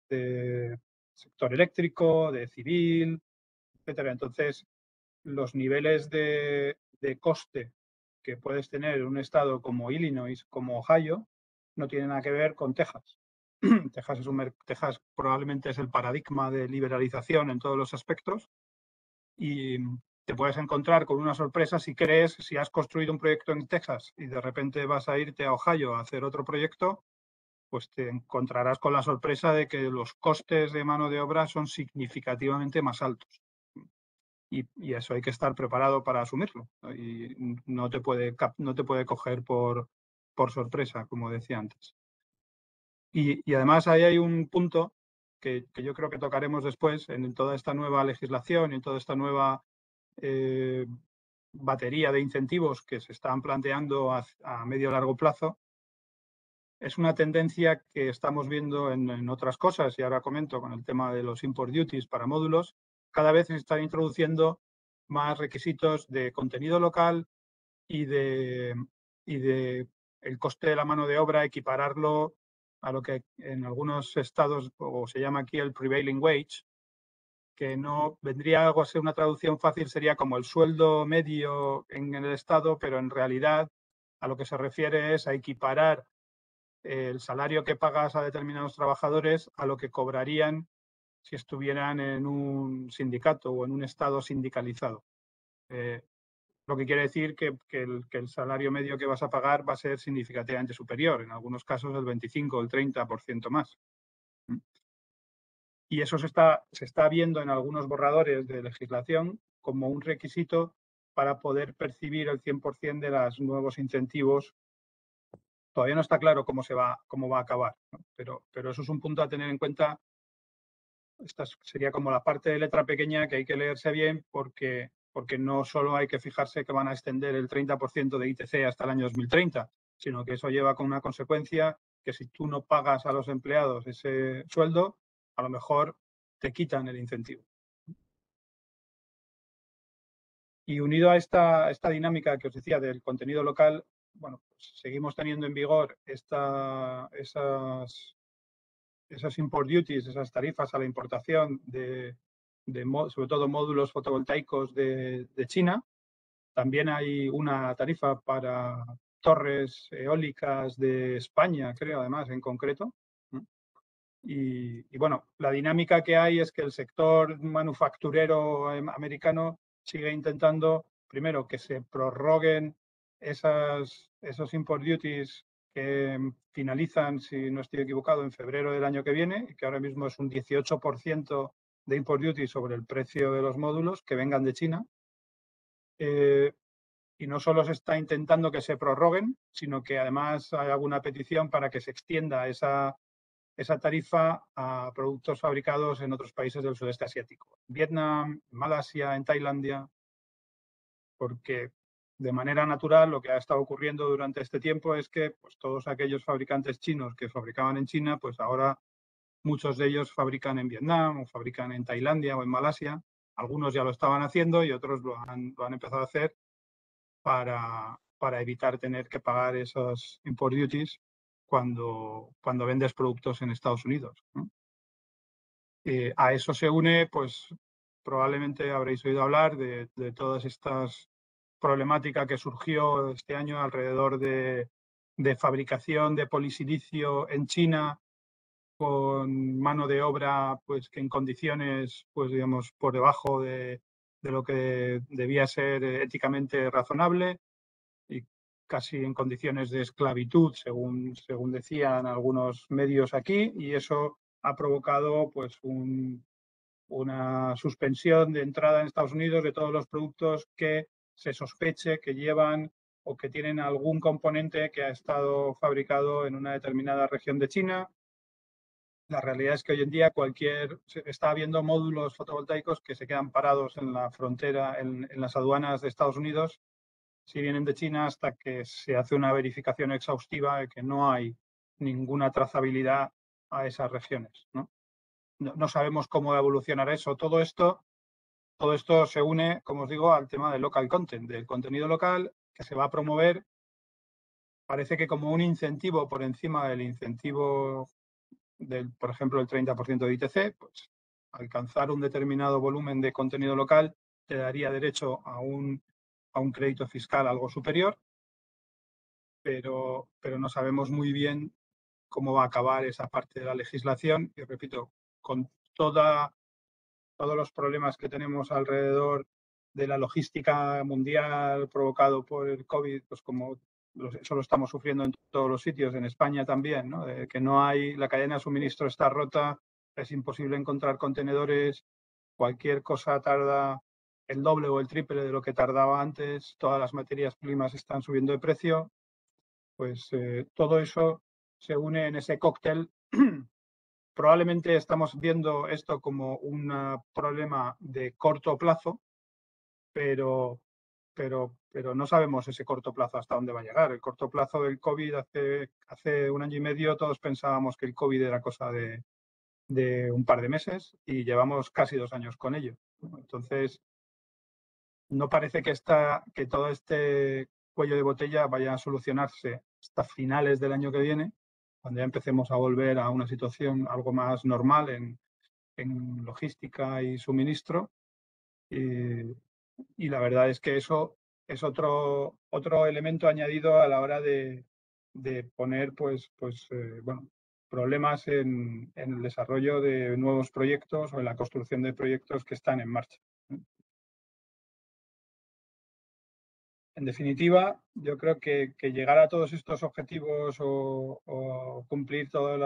de sector eléctrico, de civil, etcétera. Entonces, los niveles de coste que puedes tener en un estado como Illinois, como Ohio, no tienen nada que ver con Texas. Texas probablemente es el paradigma de liberalización en todos los aspectos y te puedes encontrar con una sorpresa si has construido un proyecto en Texas y de repente vas a irte a Ohio a hacer otro proyecto, pues te encontrarás con la sorpresa de que los costes de mano de obra son significativamente más altos. Y eso hay que estar preparado para asumirlo, ¿no? Y no te puede coger por sorpresa, como decía antes. Y además ahí hay un punto que yo creo que tocaremos después en toda esta nueva legislación y en toda esta nueva batería de incentivos que se están planteando a medio y largo plazo. Es una tendencia que estamos viendo en otras cosas, y ahora comento con el tema de los import duties para módulos. Cada vez se están introduciendo más requisitos de contenido local y de el coste de la mano de obra, equipararlo a lo que en algunos estados o se llama aquí el prevailing wage, que no vendría algo a ser una traducción fácil, sería como el sueldo medio en el estado, pero en realidad a lo que se refiere es a equiparar el salario que pagas a determinados trabajadores a lo que cobrarían si estuvieran en un sindicato o en un estado sindicalizado. Lo que quiere decir que el salario medio que vas a pagar va a ser significativamente superior, en algunos casos el 25 o el 30% más. Y eso se está viendo en algunos borradores de legislación como un requisito para poder percibir el 100% de los nuevos incentivos. Todavía no está claro cómo va a acabar, ¿no? Pero eso es un punto a tener en cuenta. Esta sería como la parte de letra pequeña que hay que leerse bien porque no solo hay que fijarse que van a extender el 30% de ITC hasta el año 2030, sino que eso lleva con una consecuencia que si tú no pagas a los empleados ese sueldo, a lo mejor te quitan el incentivo. Y unido a esta dinámica que os decía del contenido local, bueno, pues seguimos teniendo en vigor esas import duties, esas tarifas a la importación sobre todo módulos fotovoltaicos de China. También hay una tarifa para torres eólicas de España, creo, además, en concreto. Y bueno, la dinámica que hay es que el sector manufacturero americano sigue intentando, primero, que se prorroguen esos import duties que finalizan, si no estoy equivocado, en febrero del año que viene, y que ahora mismo es un 18% de import duty sobre el precio de los módulos que vengan de China. Y no solo se está intentando que se prorroguen, sino que además hay alguna petición para que se extienda esa tarifa a productos fabricados en otros países del sudeste asiático. Vietnam, Malasia, en Tailandia, porque de manera natural lo que ha estado ocurriendo durante este tiempo es que pues, todos aquellos fabricantes chinos que fabricaban en China, pues ahora muchos de ellos fabrican en Vietnam o fabrican en Tailandia o en Malasia. Algunos ya lo estaban haciendo y otros lo han empezado a hacer para para evitar tener que pagar esos import duties cuando vendes productos en Estados Unidos, ¿no? A eso se une, pues probablemente habréis oído hablar de todas estas problemáticas que surgió este año alrededor de fabricación de polisilicio en China, con mano de obra pues que en condiciones pues digamos por debajo de lo que debía ser éticamente razonable y casi en condiciones de esclavitud, según decían algunos medios aquí, y eso ha provocado pues una suspensión de entrada en Estados Unidos de todos los productos que se sospeche que llevan o que tienen algún componente que ha estado fabricado en una determinada región de China. La realidad es que hoy en día está habiendo módulos fotovoltaicos que se quedan parados en la frontera, en las aduanas de Estados Unidos, si vienen de China, hasta que se hace una verificación exhaustiva de que no hay ninguna trazabilidad a esas regiones, ¿no? No sabemos cómo evolucionará eso. Todo esto se une, como os digo, al tema del local content, del contenido local que se va a promover, parece que como un incentivo por encima del incentivo por ejemplo, el 30% de ITC, pues alcanzar un determinado volumen de contenido local te daría derecho a un crédito fiscal algo superior, pero no sabemos muy bien cómo va a acabar esa parte de la legislación. Y repito, con todos los problemas que tenemos alrededor de la logística mundial provocado por el COVID, pues como eso lo estamos sufriendo en todos los sitios, en España también, ¿no? De que no hay, la cadena de suministro está rota, es imposible encontrar contenedores, cualquier cosa tarda el doble o el triple de lo que tardaba antes, todas las materias primas están subiendo de precio, pues todo eso se une en ese cóctel. Probablemente estamos viendo esto como un problema de corto plazo, pero no sabemos ese corto plazo hasta dónde va a llegar. El corto plazo del COVID, hace un año y medio todos pensábamos que el COVID era cosa de un par de meses y llevamos casi 2 años con ello, ¿no? Entonces, no parece que todo este cuello de botella vaya a solucionarse hasta finales del año que viene, cuando ya empecemos a volver a una situación algo más normal en logística y suministro. Y la verdad es que eso es otro elemento añadido a la hora de poner problemas en el desarrollo de nuevos proyectos o en la construcción de proyectos que están en marcha. En definitiva, yo creo que llegar a todos estos objetivos o cumplir todos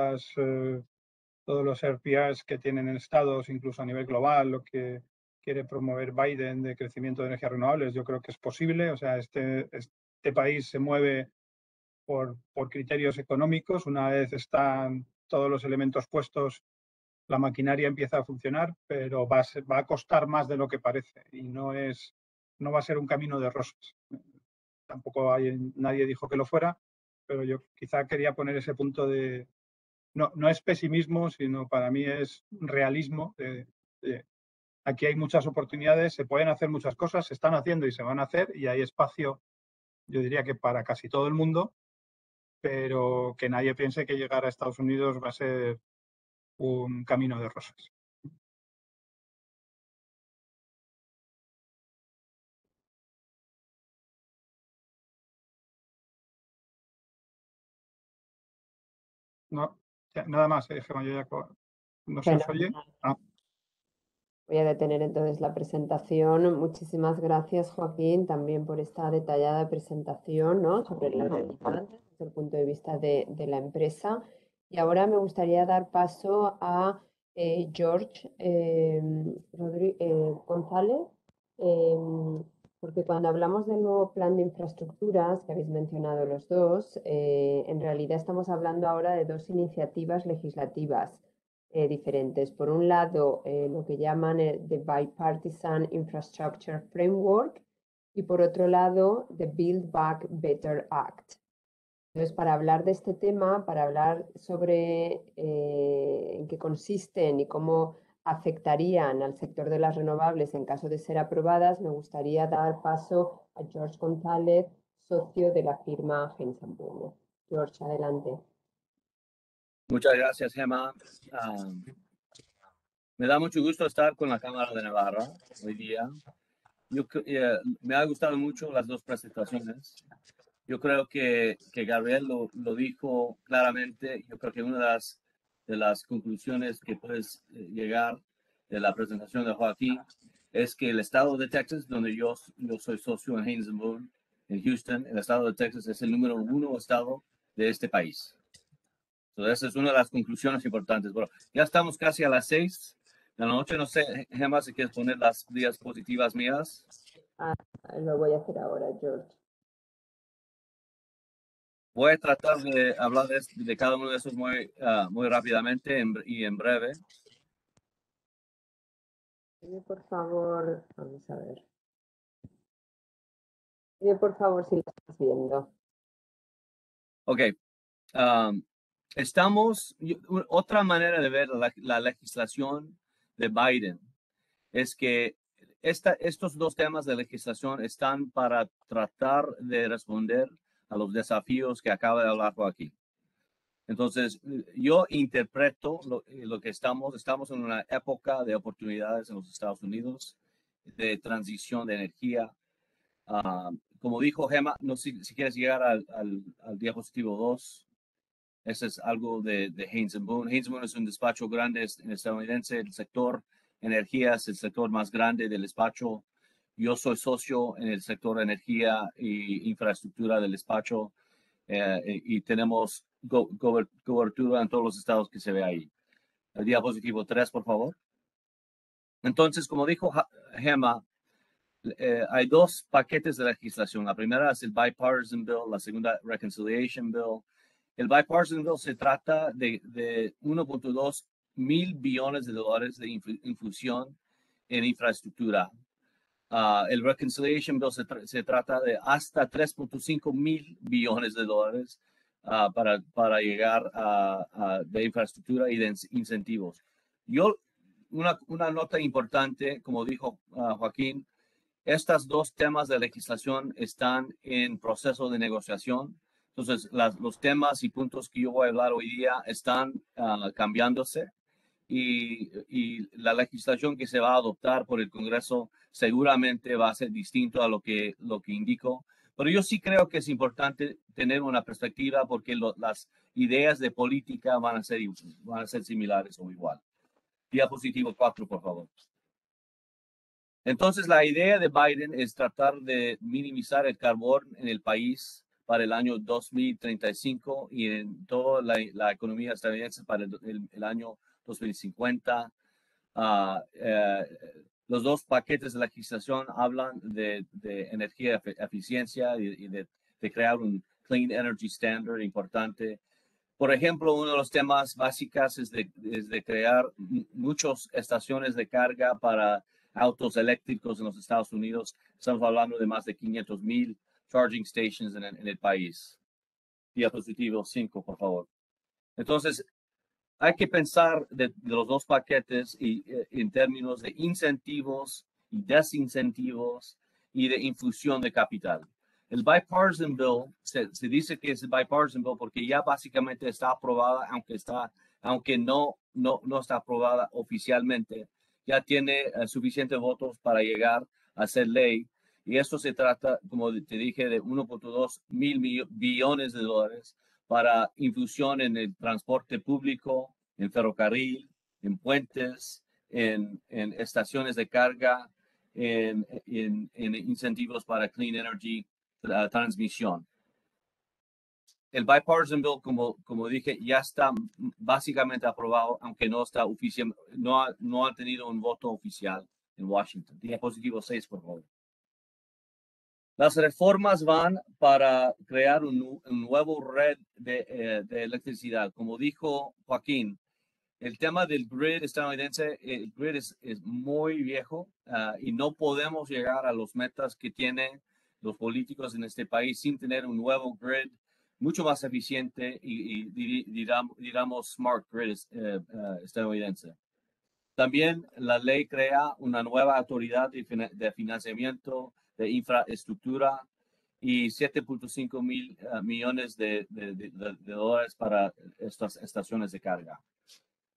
los RPRs que tienen en estados, incluso a nivel global, lo que quiere promover Biden de crecimiento de energías renovables, yo creo que es posible. O sea, este país se mueve por criterios económicos. Una vez están todos los elementos puestos, la maquinaria empieza a funcionar, pero va a costar más de lo que parece y no va a ser un camino de rosas. Tampoco nadie dijo que lo fuera, pero yo quizá quería poner ese punto de... No es pesimismo, sino para mí es realismo. Aquí hay muchas oportunidades, se pueden hacer muchas cosas, se están haciendo y se van a hacer, y hay espacio, yo diría que para casi todo el mundo, pero que nadie piense que llegar a Estados Unidos va a ser un camino de rosas. No, nada más, Gemma, yo ya no se os oye. Ah. Voy a detener entonces la presentación. Muchísimas gracias, Joaquín, también por esta detallada presentación, ¿no?, sobre las limitantes desde el punto de vista de la empresa. Y ahora me gustaría dar paso a George González, porque cuando hablamos del nuevo plan de infraestructuras que habéis mencionado los dos, en realidad estamos hablando ahora de 2 iniciativas legislativas diferentes. Por un lado, lo que llaman the Bipartisan Infrastructure Framework, y por otro lado, the Build Back Better Act. Entonces, para hablar de este tema, para hablar sobre en qué consisten y cómo afectarían al sector de las renovables en caso de ser aprobadas, me gustaría dar paso a George González, socio de la firma Haynes & Boone. George, adelante. Muchas gracias, Gemma. Me da mucho gusto estar con la Cámara de Navarra hoy día. Me ha gustado mucho las dos presentaciones. Yo creo que Gabriel lo dijo claramente. Yo creo que una de las conclusiones que puedes llegar de la presentación de Joaquín es que el estado de Texas, donde yo soy socio en Haynes & Boone, en Houston, el estado de Texas es el número 1 estado de este país. Entonces, esa es una de las conclusiones importantes. Bueno, ya estamos casi a las 6 de la noche. No sé, Gemma, si quieres poner las diapositivas mías. Lo voy a hacer ahora, George. Voy a tratar de hablar de cada uno de esos muy rápidamente y en breve. Por favor, vamos a ver. Dime, por favor, si lo estás viendo. Ok. Otra manera de ver la legislación de Biden es que estos dos temas de legislación están para tratar de responder a los desafíos que acaba de hablar Joaquín. Entonces, yo interpreto lo que estamos en una época de oportunidades en los Estados Unidos, de transición de energía. Como dijo Gemma, no sé si quieres llegar al diapositivo 2. Ese es algo de Haynes & Boone. Haynes & Boone es un despacho grande estadounidense. El sector energía es el sector más grande del despacho. Yo soy socio en el sector energía e infraestructura del despacho y tenemos cobertura en todos los estados que se ve ahí. El diapositivo 3, por favor. Entonces, como dijo Gemma, hay dos paquetes de legislación. La primera es el Bipartisan Bill, la segunda Reconciliation Bill. El Bipartisan Bill se trata de 1.2 mil billones de dólares de infusión en infraestructura. El Reconciliation Bill se trata de hasta 3.5 mil billones de dólares para llegar de infraestructura y de incentivos. Una nota importante, como dijo Joaquín, estos dos temas de legislación están en proceso de negociación. Entonces, los temas y puntos que yo voy a hablar hoy día están cambiándose y la legislación que se va a adoptar por el Congreso seguramente va a ser distinto a lo que indico. Pero yo sí creo que es importante tener una perspectiva porque las ideas de política van a ser similares o igual. Diapositivo 4, por favor. Entonces, la idea de Biden es tratar de minimizar el carbón en el país para el año 2035 y en toda la economía estadounidense para el año 2050. Los dos paquetes de legislación hablan de energía eficiencia y de crear un Clean Energy Standard importante. Por ejemplo, uno de los temas básicos es de crear muchas estaciones de carga para autos eléctricos en los Estados Unidos. Estamos hablando de más de 500,000 charging stations en el país. Diapositivo 5, por favor. Entonces, hay que pensar de los dos paquetes en términos de incentivos y desincentivos y de infusión de capital. El Bipartisan Bill, se dice que es el Bipartisan Bill porque ya básicamente está aprobada, aunque no está aprobada oficialmente. Ya tiene suficientes votos para llegar a ser ley. Y esto se trata, como te dije, de 1.2 mil billones de dólares para infusión en el transporte público, en ferrocarril, en puentes, en estaciones de carga, en incentivos para clean energy transmisión. El Bipartisan Bill, como dije, ya está básicamente aprobado, aunque no está oficial, no ha tenido un voto oficial en Washington. Diapositivo 6, por favor. Las reformas van para crear un nuevo red de electricidad. Como dijo Joaquín, el tema del grid estadounidense, el grid es muy viejo y no podemos llegar a los metas que tienen los políticos en este país sin tener un nuevo grid mucho más eficiente y digamos smart grid estadounidense. También la ley crea una nueva autoridad de financiamiento de infraestructura y 7.5 mil millones de dólares para estas estaciones de carga.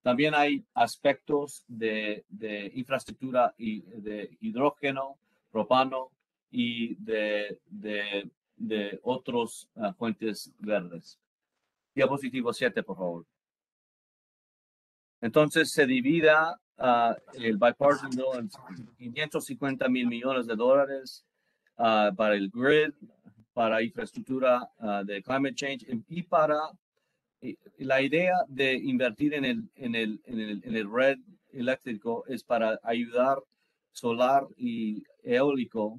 También hay aspectos de infraestructura y de hidrógeno, propano y de otros fuentes verdes. Diapositivo 7, por favor. Entonces se divida el bipartisan bill en 550 mil millones de dólares para el grid, para infraestructura de climate change y para la idea de invertir en el red eléctrico es para ayudar solar y eólico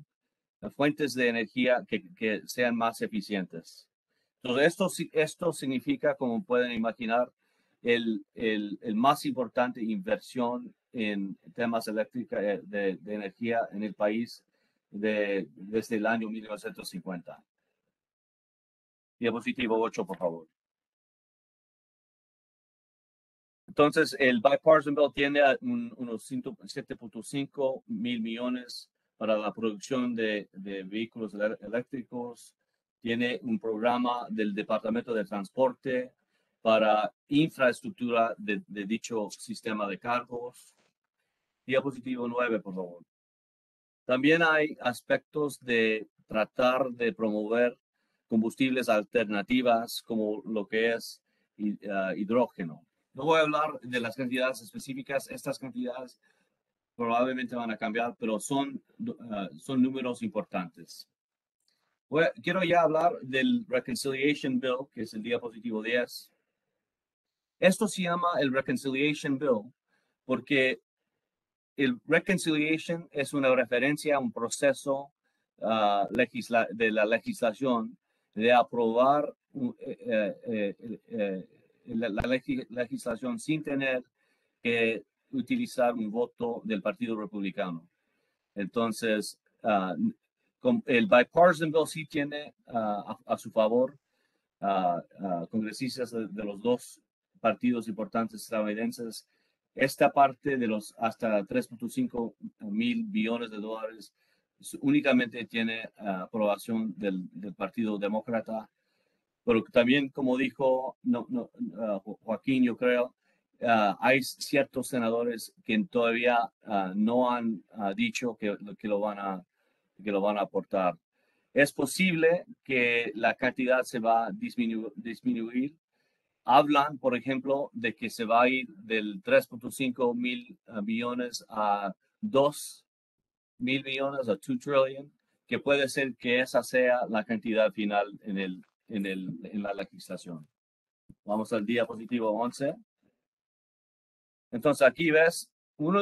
a fuentes de energía que sean más eficientes. Entonces, esto significa, como pueden imaginar, el más importante inversión en temas eléctricos de energía en el país desde el año 1950. Diapositivo 8, por favor. Entonces, el bipartisan bill tiene unos 7.5 mil millones para la producción de vehículos eléctricos. Tiene un programa del Departamento de Transporte para infraestructura de dicho sistema de cargos. Diapositivo 9, por favor. También hay aspectos de tratar de promover combustibles alternativas como lo que es hidrógeno. No voy a hablar de las cantidades específicas. Estas cantidades probablemente van a cambiar, pero son números importantes. Quiero ya hablar del Reconciliation Bill, que es el diapositivo 10. Esto se llama el Reconciliation Bill porque el Reconciliation es una referencia a un proceso de la legislación de aprobar la legislación sin tener que utilizar un voto del Partido Republicano. Entonces, el bipartisan bill sí tiene a su favor congresistas de los dos partidos importantes estadounidenses. Esta parte de los hasta 3.5 mil billones de dólares únicamente tiene aprobación del Partido Demócrata. Pero también, como dijo Joaquín, yo creo, hay ciertos senadores que todavía no han dicho que lo van a aportar. Es posible que la cantidad se va a disminuir. Hablan, por ejemplo, de que se va a ir del 3.5 mil billones a 2 mil billones, a 2 trillion, que puede ser que esa sea la cantidad final en la legislación. Vamos al diapositivo 11. Entonces aquí ves, uno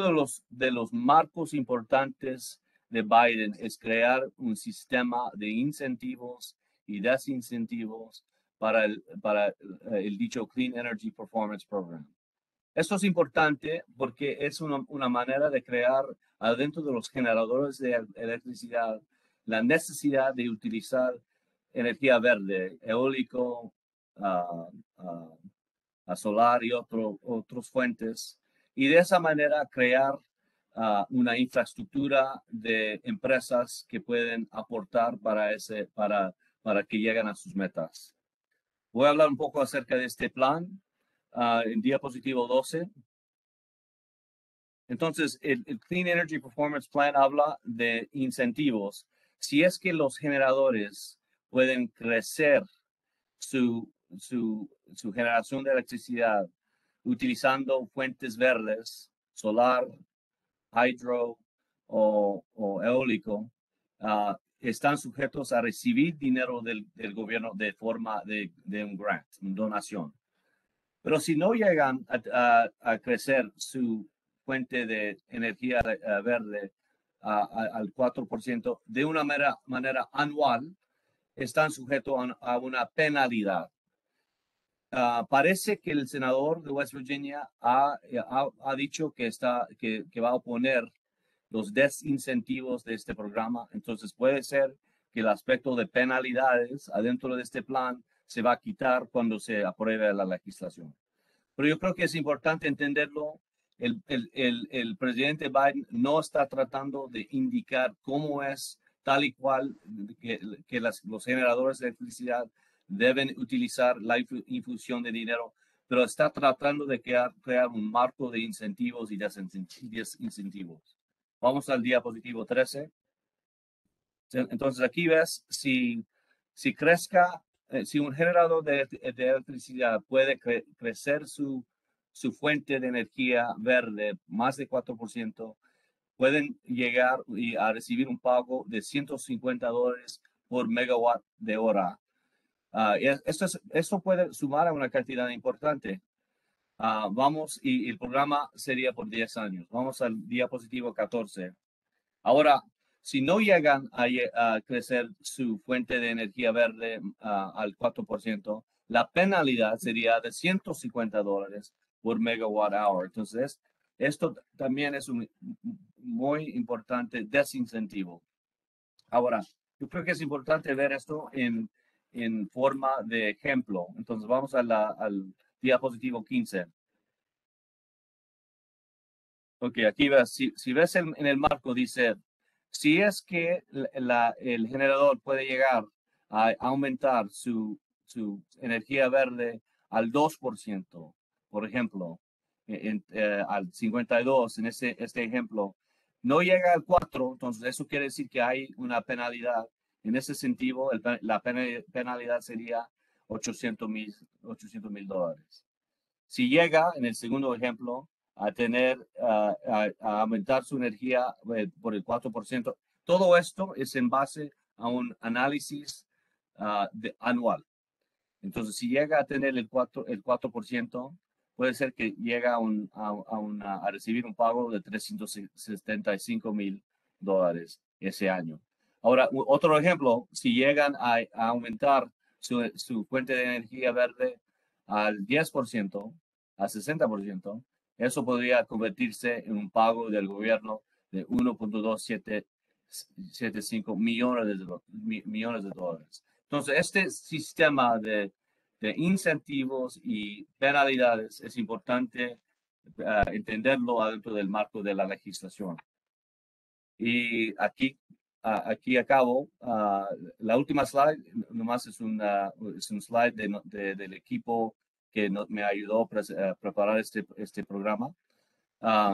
de los marcos importantes de Biden es crear un sistema de incentivos y desincentivos para el dicho Clean Energy Performance Program. Esto es importante porque es una manera de crear adentro de los generadores de electricidad la necesidad de utilizar energía verde, eólico, solar y otras fuentes, y de esa manera crear una infraestructura de empresas que pueden aportar para que lleguen a sus metas. Voy a hablar un poco acerca de este plan en diapositivo 12. Entonces, el Clean Energy Performance Plan habla de incentivos. Si es que los generadores pueden crecer su generación de electricidad utilizando fuentes verdes, solar, hidro o eólico, están sujetos a recibir dinero del gobierno de forma de un grant, una donación. Pero si no llegan a crecer su fuente de energía verde al 4% de una manera anual, están sujetos a una penalidad. Parece que el senador de West Virginia ha dicho que va a oponer los desincentivos de este programa. Entonces puede ser que el aspecto de penalidades adentro de este plan se va a quitar cuando se apruebe la legislación. Pero yo creo que es importante entenderlo. El presidente Biden no está tratando de indicar cómo es tal y cual que los generadores de electricidad deben utilizar la infusión de dinero, pero está tratando de crear un marco de incentivos y desincentivos. Vamos al diapositivo 13. Entonces aquí ves si un generador de electricidad puede crecer su fuente de energía verde más de 4%, pueden llegar a recibir un pago de $150 por megawatt de hora. Esto puede sumar a una cantidad importante. Y el programa sería por 10 años. Vamos al diapositivo 14. Ahora, si no llegan a crecer su fuente de energía verde al 4%, la penalidad sería de $150 por megawatt hour. Entonces, esto también es un muy importante desincentivo. Ahora, yo creo que es importante ver esto en forma de ejemplo. Entonces, vamos al diapositivo 15. Ok, aquí ves, si ves en el marco, dice, si es que el generador puede llegar a aumentar su energía verde al 2%, por ejemplo, al 52 en este ejemplo, no llega al 4, entonces eso quiere decir que hay una penalidad. En ese sentido, la penalidad sería $800,000. Si llega, en el segundo ejemplo, a aumentar su energía por el 4%, todo esto es en base a un análisis anual. Entonces, si llega a tener el 4%, puede ser que llegue a recibir un pago de $375,000 ese año. Ahora, otro ejemplo, si llegan a aumentar su fuente de energía verde al 10%, a 60%, eso podría convertirse en un pago del gobierno de 1.275 millones de dólares. Entonces, este sistema de incentivos y penalidades es importante entenderlo dentro del marco de la legislación. Y aquí acabo. La última slide, nomás es un slide del equipo que me ayudó a preparar este programa.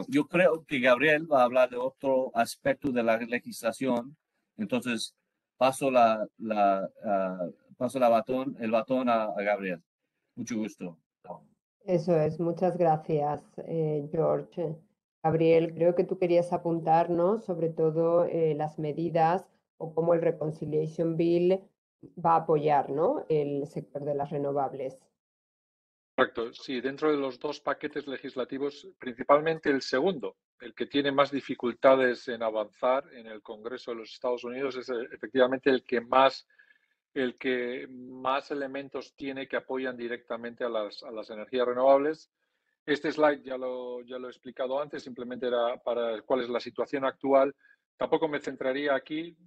Yo creo que Gabriel va a hablar de otro aspecto de la legislación. Entonces, paso el batón a Gabriel. Mucho gusto. Eso es, muchas gracias, George. Gabriel, creo que tú querías apuntarnos sobre todo las medidas o cómo el Reconciliation Bill va a apoyar, ¿no?, el sector de las renovables. Correcto, sí, dentro de los dos paquetes legislativos, principalmente el segundo, el que tiene más dificultades en avanzar en el Congreso de los Estados Unidos, es efectivamente el que más elementos tiene que apoyan directamente a las energías renovables. Este slide ya lo he explicado antes, simplemente era para cuál es la situación actual. Tampoco me centraría aquí.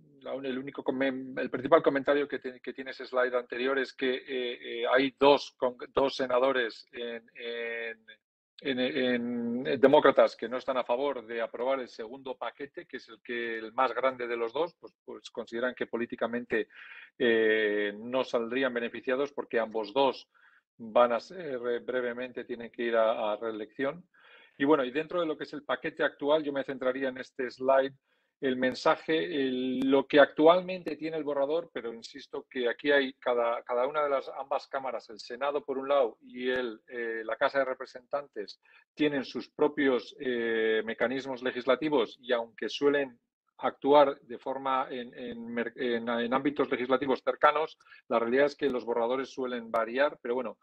El principal comentario que tiene ese slide anterior es que hay dos senadores demócratas que no están a favor de aprobar el segundo paquete, que es el más grande de los dos, pues consideran que políticamente no saldrían beneficiados porque ambos dos van a ser brevemente, tienen que ir a reelección. Y bueno, y dentro de lo que es el paquete actual, yo me centraría en este slide, el mensaje, lo que actualmente tiene el borrador, pero insisto que aquí hay cada una de ambas cámaras, el Senado por un lado y la Casa de Representantes, tienen sus propios mecanismos legislativos y aunque suelen actuar de forma en ámbitos legislativos cercanos, la realidad es que los borradores suelen variar, pero bueno,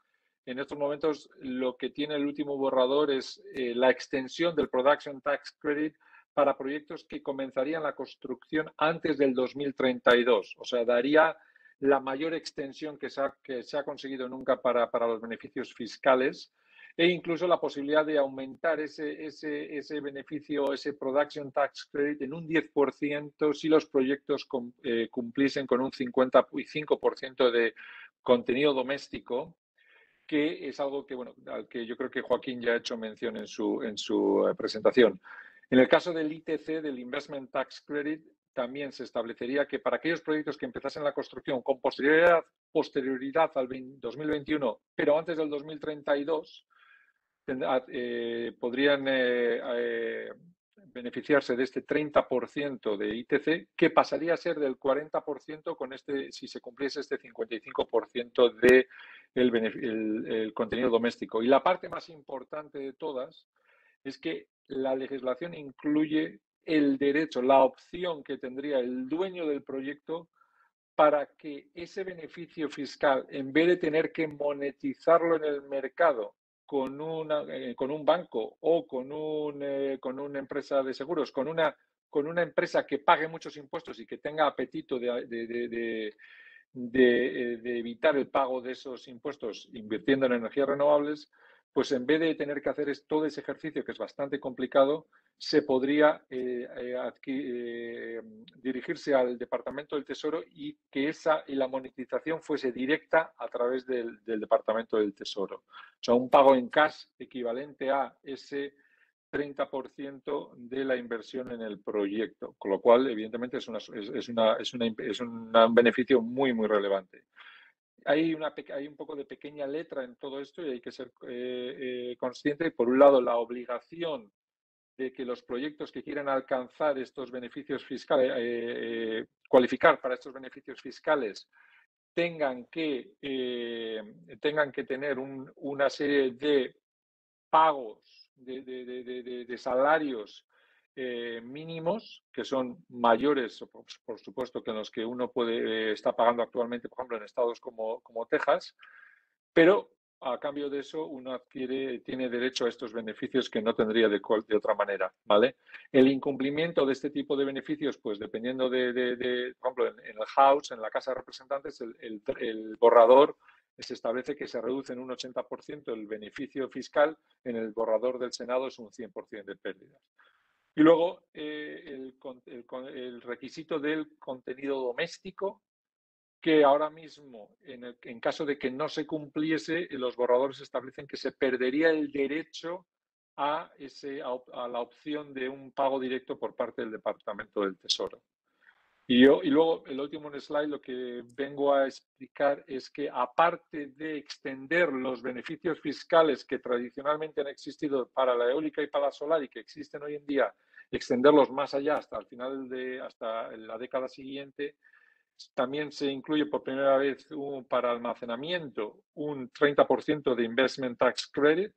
en estos momentos lo que tiene el último borrador es la extensión del Production Tax Credit para proyectos que comenzarían la construcción antes del 2032. O sea, daría la mayor extensión que se ha conseguido nunca para los beneficios fiscales e incluso la posibilidad de aumentar ese beneficio, ese Production Tax Credit en un 10% si los proyectos cumpliesen con un 55% de contenido doméstico, que es algo que, bueno, al que yo creo que Joaquín ya ha hecho mención en su presentación. En el caso del ITC, del Investment Tax Credit, también se establecería que para aquellos proyectos que empezasen la construcción con posterioridad al 2021, pero antes del 2032, podrían beneficiarse de este 30% de ITC, que pasaría a ser del 40% si se cumpliese este 55% de el contenido doméstico. Y la parte más importante de todas es que la legislación incluye el derecho, la opción que tendría el dueño del proyecto para que ese beneficio fiscal, en vez de tener que monetizarlo en el mercado con un banco o con una empresa de seguros, con una empresa que pague muchos impuestos y que tenga apetito de evitar el pago de esos impuestos invirtiendo en energías renovables, pues en vez de tener que hacer todo ese ejercicio, que es bastante complicado, se podría dirigirse al Departamento del Tesoro y que la monetización fuese directa a través del Departamento del Tesoro. O sea, un pago en cash equivalente a ese 30% de la inversión en el proyecto, con lo cual, evidentemente, es un beneficio muy, muy relevante. Hay un poco de pequeña letra en todo esto y hay que ser consciente. Por un lado, la obligación de que los proyectos que quieran alcanzar estos beneficios fiscales, cualificar para estos beneficios fiscales, tengan que tener una serie de pagos de salarios mínimos que son mayores, por supuesto, que los que uno está pagando actualmente, por ejemplo, en estados como Texas, pero a cambio de eso uno tiene derecho a estos beneficios que no tendría de otra manera, ¿vale? El incumplimiento de este tipo de beneficios, pues dependiendo por ejemplo, en el House, en la Casa de Representantes, el borrador se establece que se reduce en un 80% el beneficio fiscal, en el borrador del Senado es un 100% de pérdidas. Y luego el requisito del contenido doméstico, que ahora mismo, en caso de que no se cumpliese, los borradores establecen que se perdería el derecho a la opción de un pago directo por parte del Departamento del Tesoro. Y luego, el último slide, lo que vengo a explicar es que, aparte de extender los beneficios fiscales que tradicionalmente han existido para la eólica y para la solar y que existen hoy en día, extenderlos más allá hasta la década siguiente, también se incluye por primera vez para almacenamiento un 30% de Investment Tax Credit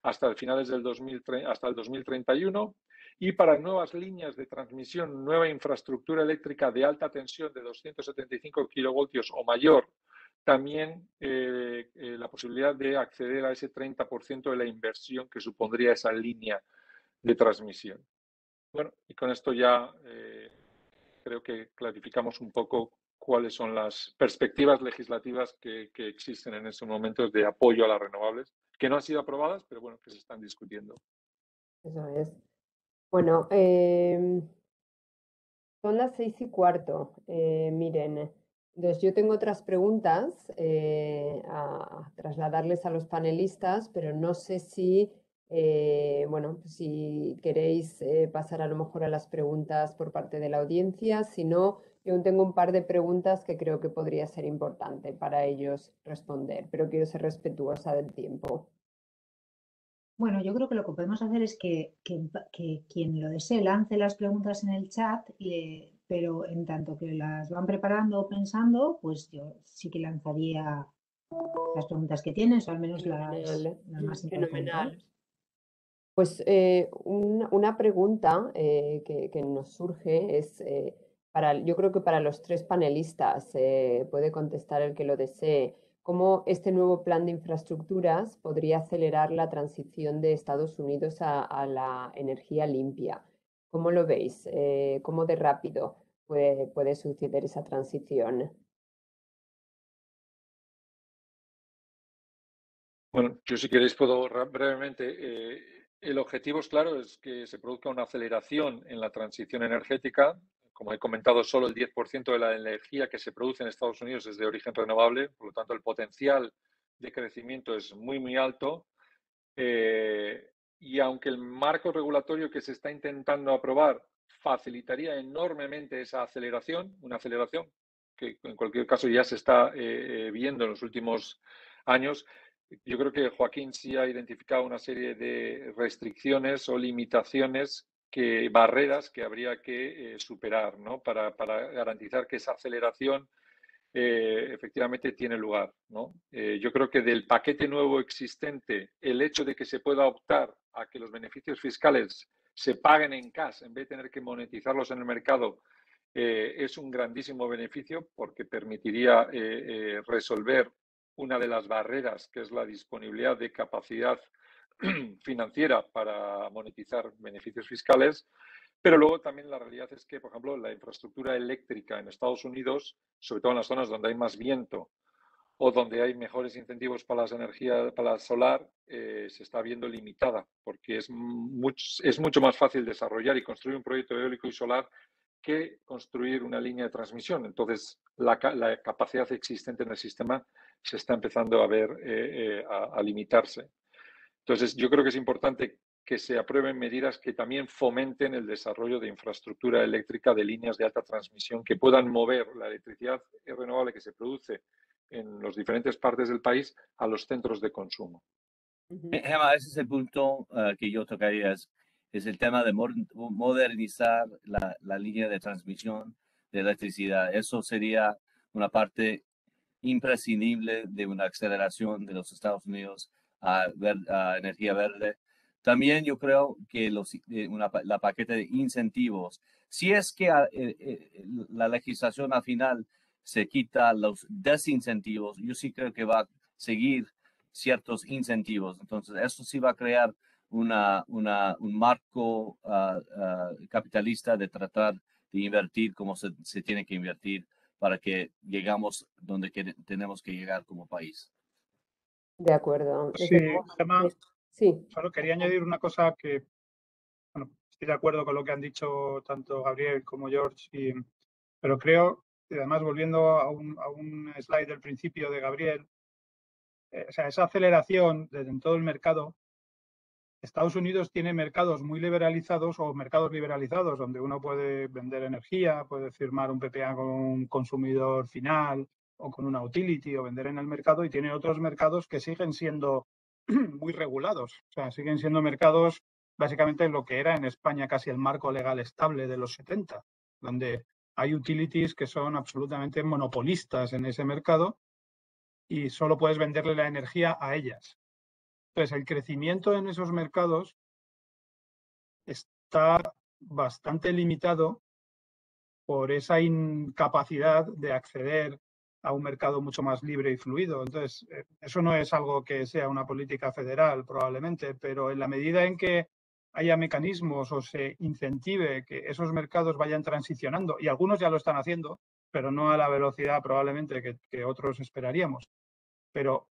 hasta finales del 2031, y para nuevas líneas de transmisión, nueva infraestructura eléctrica de alta tensión de 275 kilovoltios o mayor, también la posibilidad de acceder a ese 30% de la inversión que supondría esa línea de transmisión. Bueno, y con esto ya creo que clarificamos un poco cuáles son las perspectivas legislativas que existen en estos momentos de apoyo a las renovables, que no han sido aprobadas, pero bueno, que se están discutiendo. Eso es. Bueno, son las 6:15. Miren, entonces yo tengo otras preguntas a trasladarles a los panelistas, pero no sé si, bueno, si queréis pasar a lo mejor a las preguntas por parte de la audiencia. Si no, yo aún tengo un par de preguntas que creo que podría ser importante para ellos responder, pero quiero ser respetuosa del tiempo. Bueno, yo creo que lo que podemos hacer es que quien lo desee lance las preguntas en el chat, pero en tanto que las van preparando o pensando, pues yo sí que lanzaría las preguntas que tienes, o al menos las más importantes. Fenomenal. Pues una pregunta que nos surge es, yo creo que para los tres panelistas, puede contestar el que lo desee, ¿cómo este nuevo plan de infraestructuras podría acelerar la transición de Estados Unidos a la energía limpia? ¿Cómo lo veis? ¿Cómo de rápido puede suceder esa transición? Bueno, yo si queréis puedo brevemente. El objetivo es claro, es que se produzca una aceleración en la transición energética. Como he comentado, solo el 10% de la energía que se produce en Estados Unidos es de origen renovable, por lo tanto el potencial de crecimiento es muy, muy alto. Y aunque el marco regulatorio que se está intentando aprobar facilitaría enormemente esa aceleración, una aceleración que en cualquier caso ya se está viendo en los últimos años. Yo creo que Joaquín sí ha identificado una serie de restricciones o limitaciones, barreras que habría que superar, ¿no? para garantizar que esa aceleración efectivamente tiene lugar, ¿no? Yo creo que del paquete nuevo existente, el hecho de que se pueda optar a que los beneficios fiscales se paguen en cash en vez de tener que monetizarlos en el mercado es un grandísimo beneficio porque permitiría resolver una de las barreras, que es la disponibilidad de capacidad financiera para monetizar beneficios fiscales. Pero luego también la realidad es que, por ejemplo, la infraestructura eléctrica en Estados Unidos, sobre todo en las zonas donde hay más viento o donde hay mejores incentivos para las energías, para la solar, se está viendo limitada, porque es mucho más fácil desarrollar y construir un proyecto eólico y solar que construir una línea de transmisión. Entonces, la capacidad existente en el sistema se está empezando a ver, a limitarse. Entonces, yo creo que es importante que se aprueben medidas que también fomenten el desarrollo de infraestructura eléctrica de líneas de alta transmisión que puedan mover la electricidad renovable que se produce en las diferentes partes del país a los centros de consumo. Gemma, ese es el punto que yo tocaría, es el tema de modernizar la línea de transmisión de electricidad. Eso sería una parte imprescindible de una aceleración de los Estados Unidos a energía verde. También yo creo que la paquete de incentivos, si es que la legislación al final se quita los desincentivos, yo sí creo que va a seguir ciertos incentivos. Entonces, eso sí va a crear un marco capitalista de tratar de invertir como se tiene que invertir para que llegamos donde tenemos que llegar como país. De acuerdo. Sí, Gemma, sí. solo quería añadir una cosa que, bueno, estoy de acuerdo con lo que han dicho tanto Gabriel como George, pero creo, y además volviendo a un slide del principio de Gabriel, o sea, esa aceleración en todo el mercado. Estados Unidos tiene mercados muy liberalizados o mercados liberalizados donde uno puede vender energía, puede firmar un PPA con un consumidor final o con una utility o vender en el mercado, y tiene otros mercados que siguen siendo muy regulados. O sea, siguen siendo mercados básicamente lo que era en España casi el marco legal estable de los 70, donde hay utilities que son absolutamente monopolistas en ese mercado y solo puedes venderle la energía a ellas. Entonces, el crecimiento en esos mercados está bastante limitado por esa incapacidad de acceder a un mercado mucho más libre y fluido. Entonces, eso no es algo que sea una política federal probablemente, pero en la medida en que haya mecanismos o se incentive que esos mercados vayan transicionando, y algunos ya lo están haciendo, pero no a la velocidad probablemente que otros esperaríamos. Pero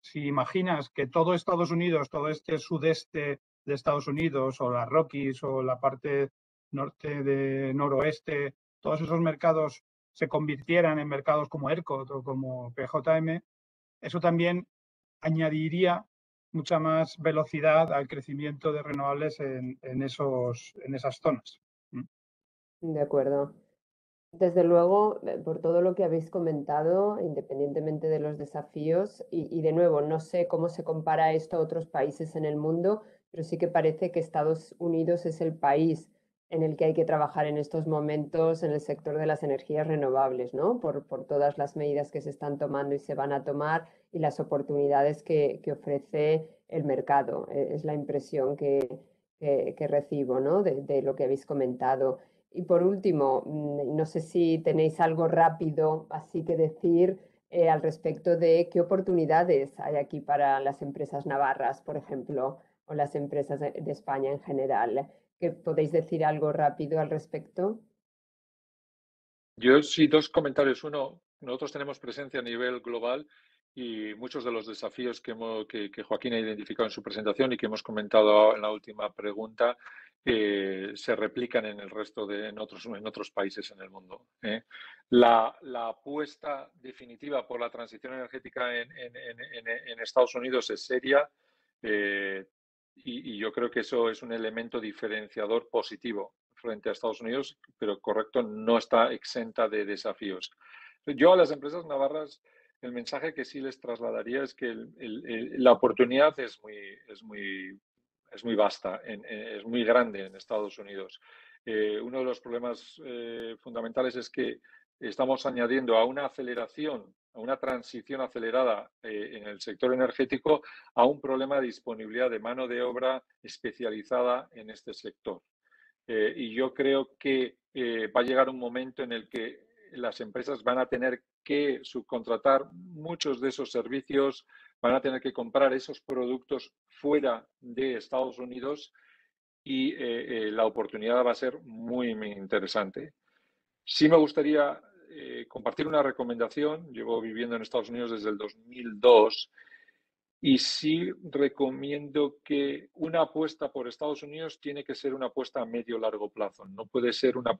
si imaginas que todo Estados Unidos, todo este sudeste de Estados Unidos o las Rockies o la parte norte de noroeste, todos esos mercados se convirtieran en mercados como ERCOT o como PJM, eso también añadiría mucha más velocidad al crecimiento de renovables en esas zonas. De acuerdo. Desde luego, por todo lo que habéis comentado, independientemente de los desafíos, y de nuevo, no sé cómo se compara esto a otros países en el mundo, pero sí que parece que Estados Unidos es el país en el que hay que trabajar en estos momentos en el sector de las energías renovables, ¿no? Por todas las medidas que se están tomando y se van a tomar y las oportunidades que ofrece el mercado. Es la impresión que recibo, ¿no? De lo que habéis comentado. Y por último, no sé si tenéis algo rápido así que decir al respecto de qué oportunidades hay aquí para las empresas navarras, por ejemplo, o las empresas de España en general. ¿Que podéis decir algo rápido al respecto? Yo sí, dos comentarios. Uno, nosotros tenemos presencia a nivel global y muchos de los desafíos que Joaquín ha identificado en su presentación y que hemos comentado en la última pregunta se replican en el resto en otros países en el mundo. La apuesta definitiva por la transición energética en Estados Unidos es seria y yo creo que eso es un elemento diferenciador positivo frente a Estados Unidos, pero correcto, no está exenta de desafíos. Yo a las empresas navarras, el mensaje que sí les trasladaría es que la oportunidad es muy vasta, es muy grande en Estados Unidos. Uno de los problemas fundamentales es que estamos añadiendo a una aceleración, a una transición acelerada en el sector energético, a un problema de disponibilidad de mano de obra especializada en este sector. Y yo creo que va a llegar un momento en el que las empresas van a tener que subcontratar muchos de esos servicios, van a tener que comprar esos productos fuera de Estados Unidos y la oportunidad va a ser muy, muy interesante. Sí me gustaría compartir una recomendación. Llevo viviendo en Estados Unidos desde el 2002 y sí recomiendo que una apuesta por Estados Unidos tiene que ser una apuesta a medio-largo plazo. No puede ser una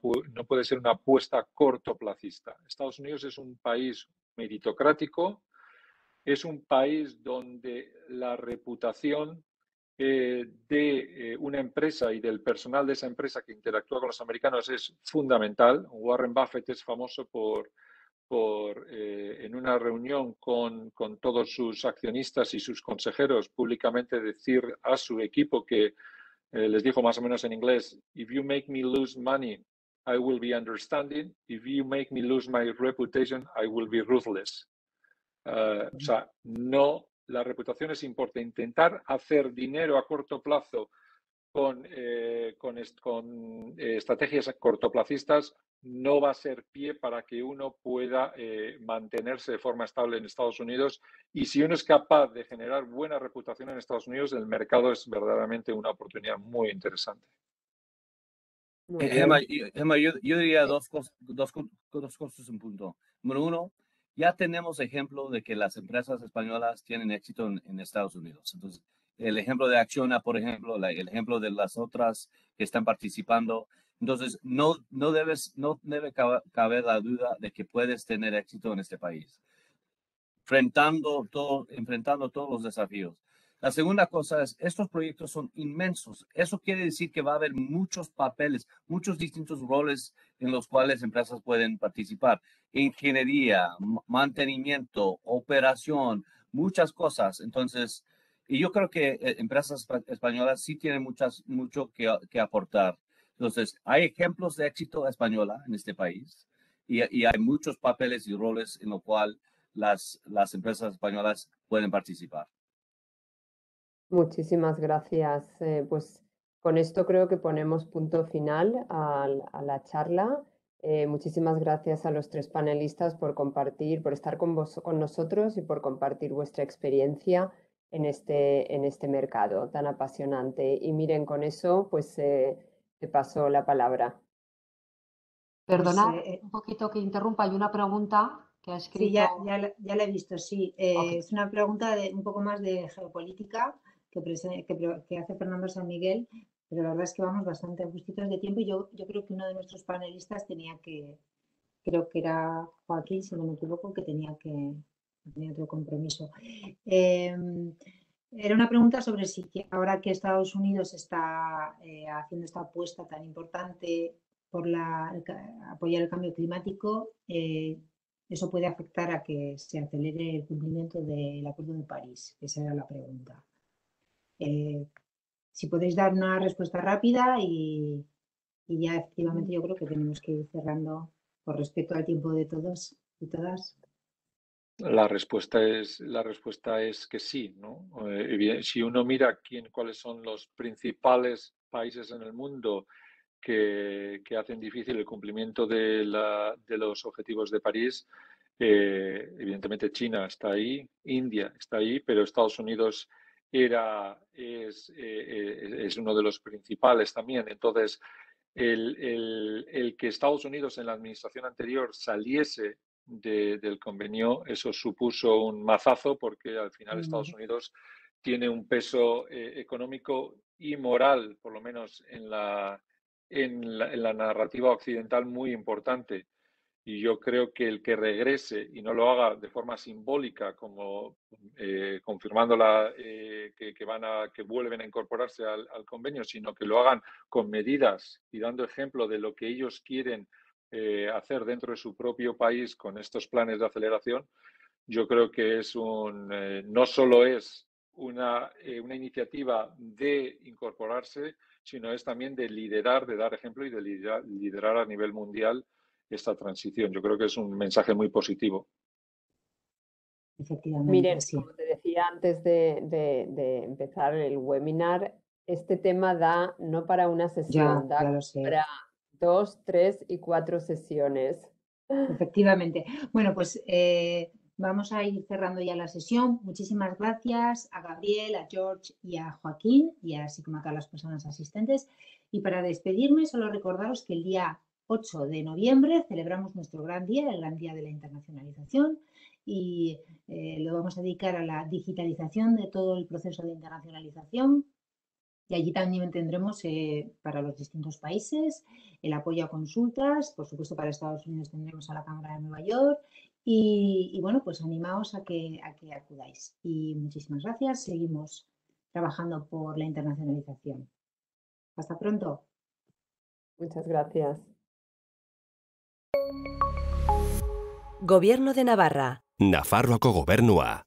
apuesta cortoplacista. Estados Unidos es un país meritocrático, es un país donde la reputación de una empresa y del personal de esa empresa que interactúa con los americanos es fundamental. Warren Buffett es famoso por en una reunión con todos sus accionistas y sus consejeros públicamente decir a su equipo que les dijo más o menos en inglés: "If you make me lose money, I will be understanding. If you make me lose my reputation, I will be ruthless." O sea, no, la reputación es importante. Intentar hacer dinero a corto plazo con estrategias cortoplacistas no va a ser pie para que uno pueda mantenerse de forma estable en Estados Unidos. Y si uno es capaz de generar buena reputación en Estados Unidos, el mercado es verdaderamente una oportunidad muy interesante. Gemma, yo diría dos cosas en punto. Número uno, ya tenemos ejemplo de que las empresas españolas tienen éxito en Estados Unidos. Entonces, el ejemplo de Acciona, por ejemplo, el ejemplo de las otras que están participando. Entonces, no debe caber la duda de que puedes tener éxito en este país, enfrentando todos los desafíos. La segunda cosa es, estos proyectos son inmensos. Eso quiere decir que va a haber muchos papeles, muchos distintos roles en los cuales empresas pueden participar. Ingeniería, mantenimiento, operación, muchas cosas. Entonces, y yo creo que empresas españolas sí tienen mucho que aportar. Entonces, hay ejemplos de éxito española en este país y hay muchos papeles y roles en los cuales las empresas españolas pueden participar. Muchísimas gracias. Pues con esto creo que ponemos punto final a la charla. Muchísimas gracias a los tres panelistas por compartir, por estar con nosotros y por compartir vuestra experiencia en este mercado tan apasionante. Y miren, con eso pues te paso la palabra. Perdonad un poquito que interrumpa, hay una pregunta que ha escrito. Sí, ya la he visto, sí. Okay. Es una pregunta un poco más de geopolítica que hace Fernando San Miguel, pero la verdad es que vamos bastante justitos de tiempo y yo creo que uno de nuestros panelistas creo que era Joaquín, si no me equivoco, que tenía otro compromiso. Era una pregunta sobre si ahora que Estados Unidos está haciendo esta apuesta tan importante por apoyar el cambio climático, eso puede afectar a que se acelere el cumplimiento del Acuerdo de París. Esa era la pregunta. Si podéis dar una respuesta rápida y ya efectivamente yo creo que tenemos que ir cerrando por respeto al tiempo de todos y todas. La respuesta es que sí, ¿no? Si uno mira cuáles son los principales países en el mundo que hacen difícil el cumplimiento de los objetivos de París, evidentemente China está ahí, India está ahí, pero Estados Unidos es uno de los principales también. Entonces, el que Estados Unidos en la administración anterior saliese del convenio, eso supuso un mazazo porque al final Estados Unidos tiene un peso económico y moral, por lo menos en la narrativa occidental, muy importante. Y yo creo que el que regrese y no lo haga de forma simbólica, como confirmando que vuelven a incorporarse al convenio, sino que lo hagan con medidas y dando ejemplo de lo que ellos quieren hacer dentro de su propio país con estos planes de aceleración, yo creo que es no solo es una iniciativa de incorporarse, sino es también de liderar, de dar ejemplo y de liderar a nivel mundial esta transición. Yo creo que es un mensaje muy positivo. Efectivamente, Miren, sí. como te decía antes de empezar el webinar, este tema da no para una sesión, Ya da lo sé. para 2, 3 y 4 sesiones. Efectivamente. Bueno, pues vamos a ir cerrando ya la sesión. Muchísimas gracias a Gabriel, a George y a Joaquín, y así como a todas las personas asistentes. Y para despedirme, solo recordaros que el día 8 de noviembre celebramos nuestro gran día, el Gran Día de la Internacionalización, y lo vamos a dedicar a la digitalización de todo el proceso de internacionalización. Y allí también tendremos para los distintos países el apoyo a consultas. Por supuesto, para Estados Unidos tendremos a la Cámara de Nueva York. Y bueno, pues animaos a que acudáis. Y muchísimas gracias. Seguimos trabajando por la internacionalización. Hasta pronto. Muchas gracias. Gobierno de Navarra. Nafarroako Gobernua.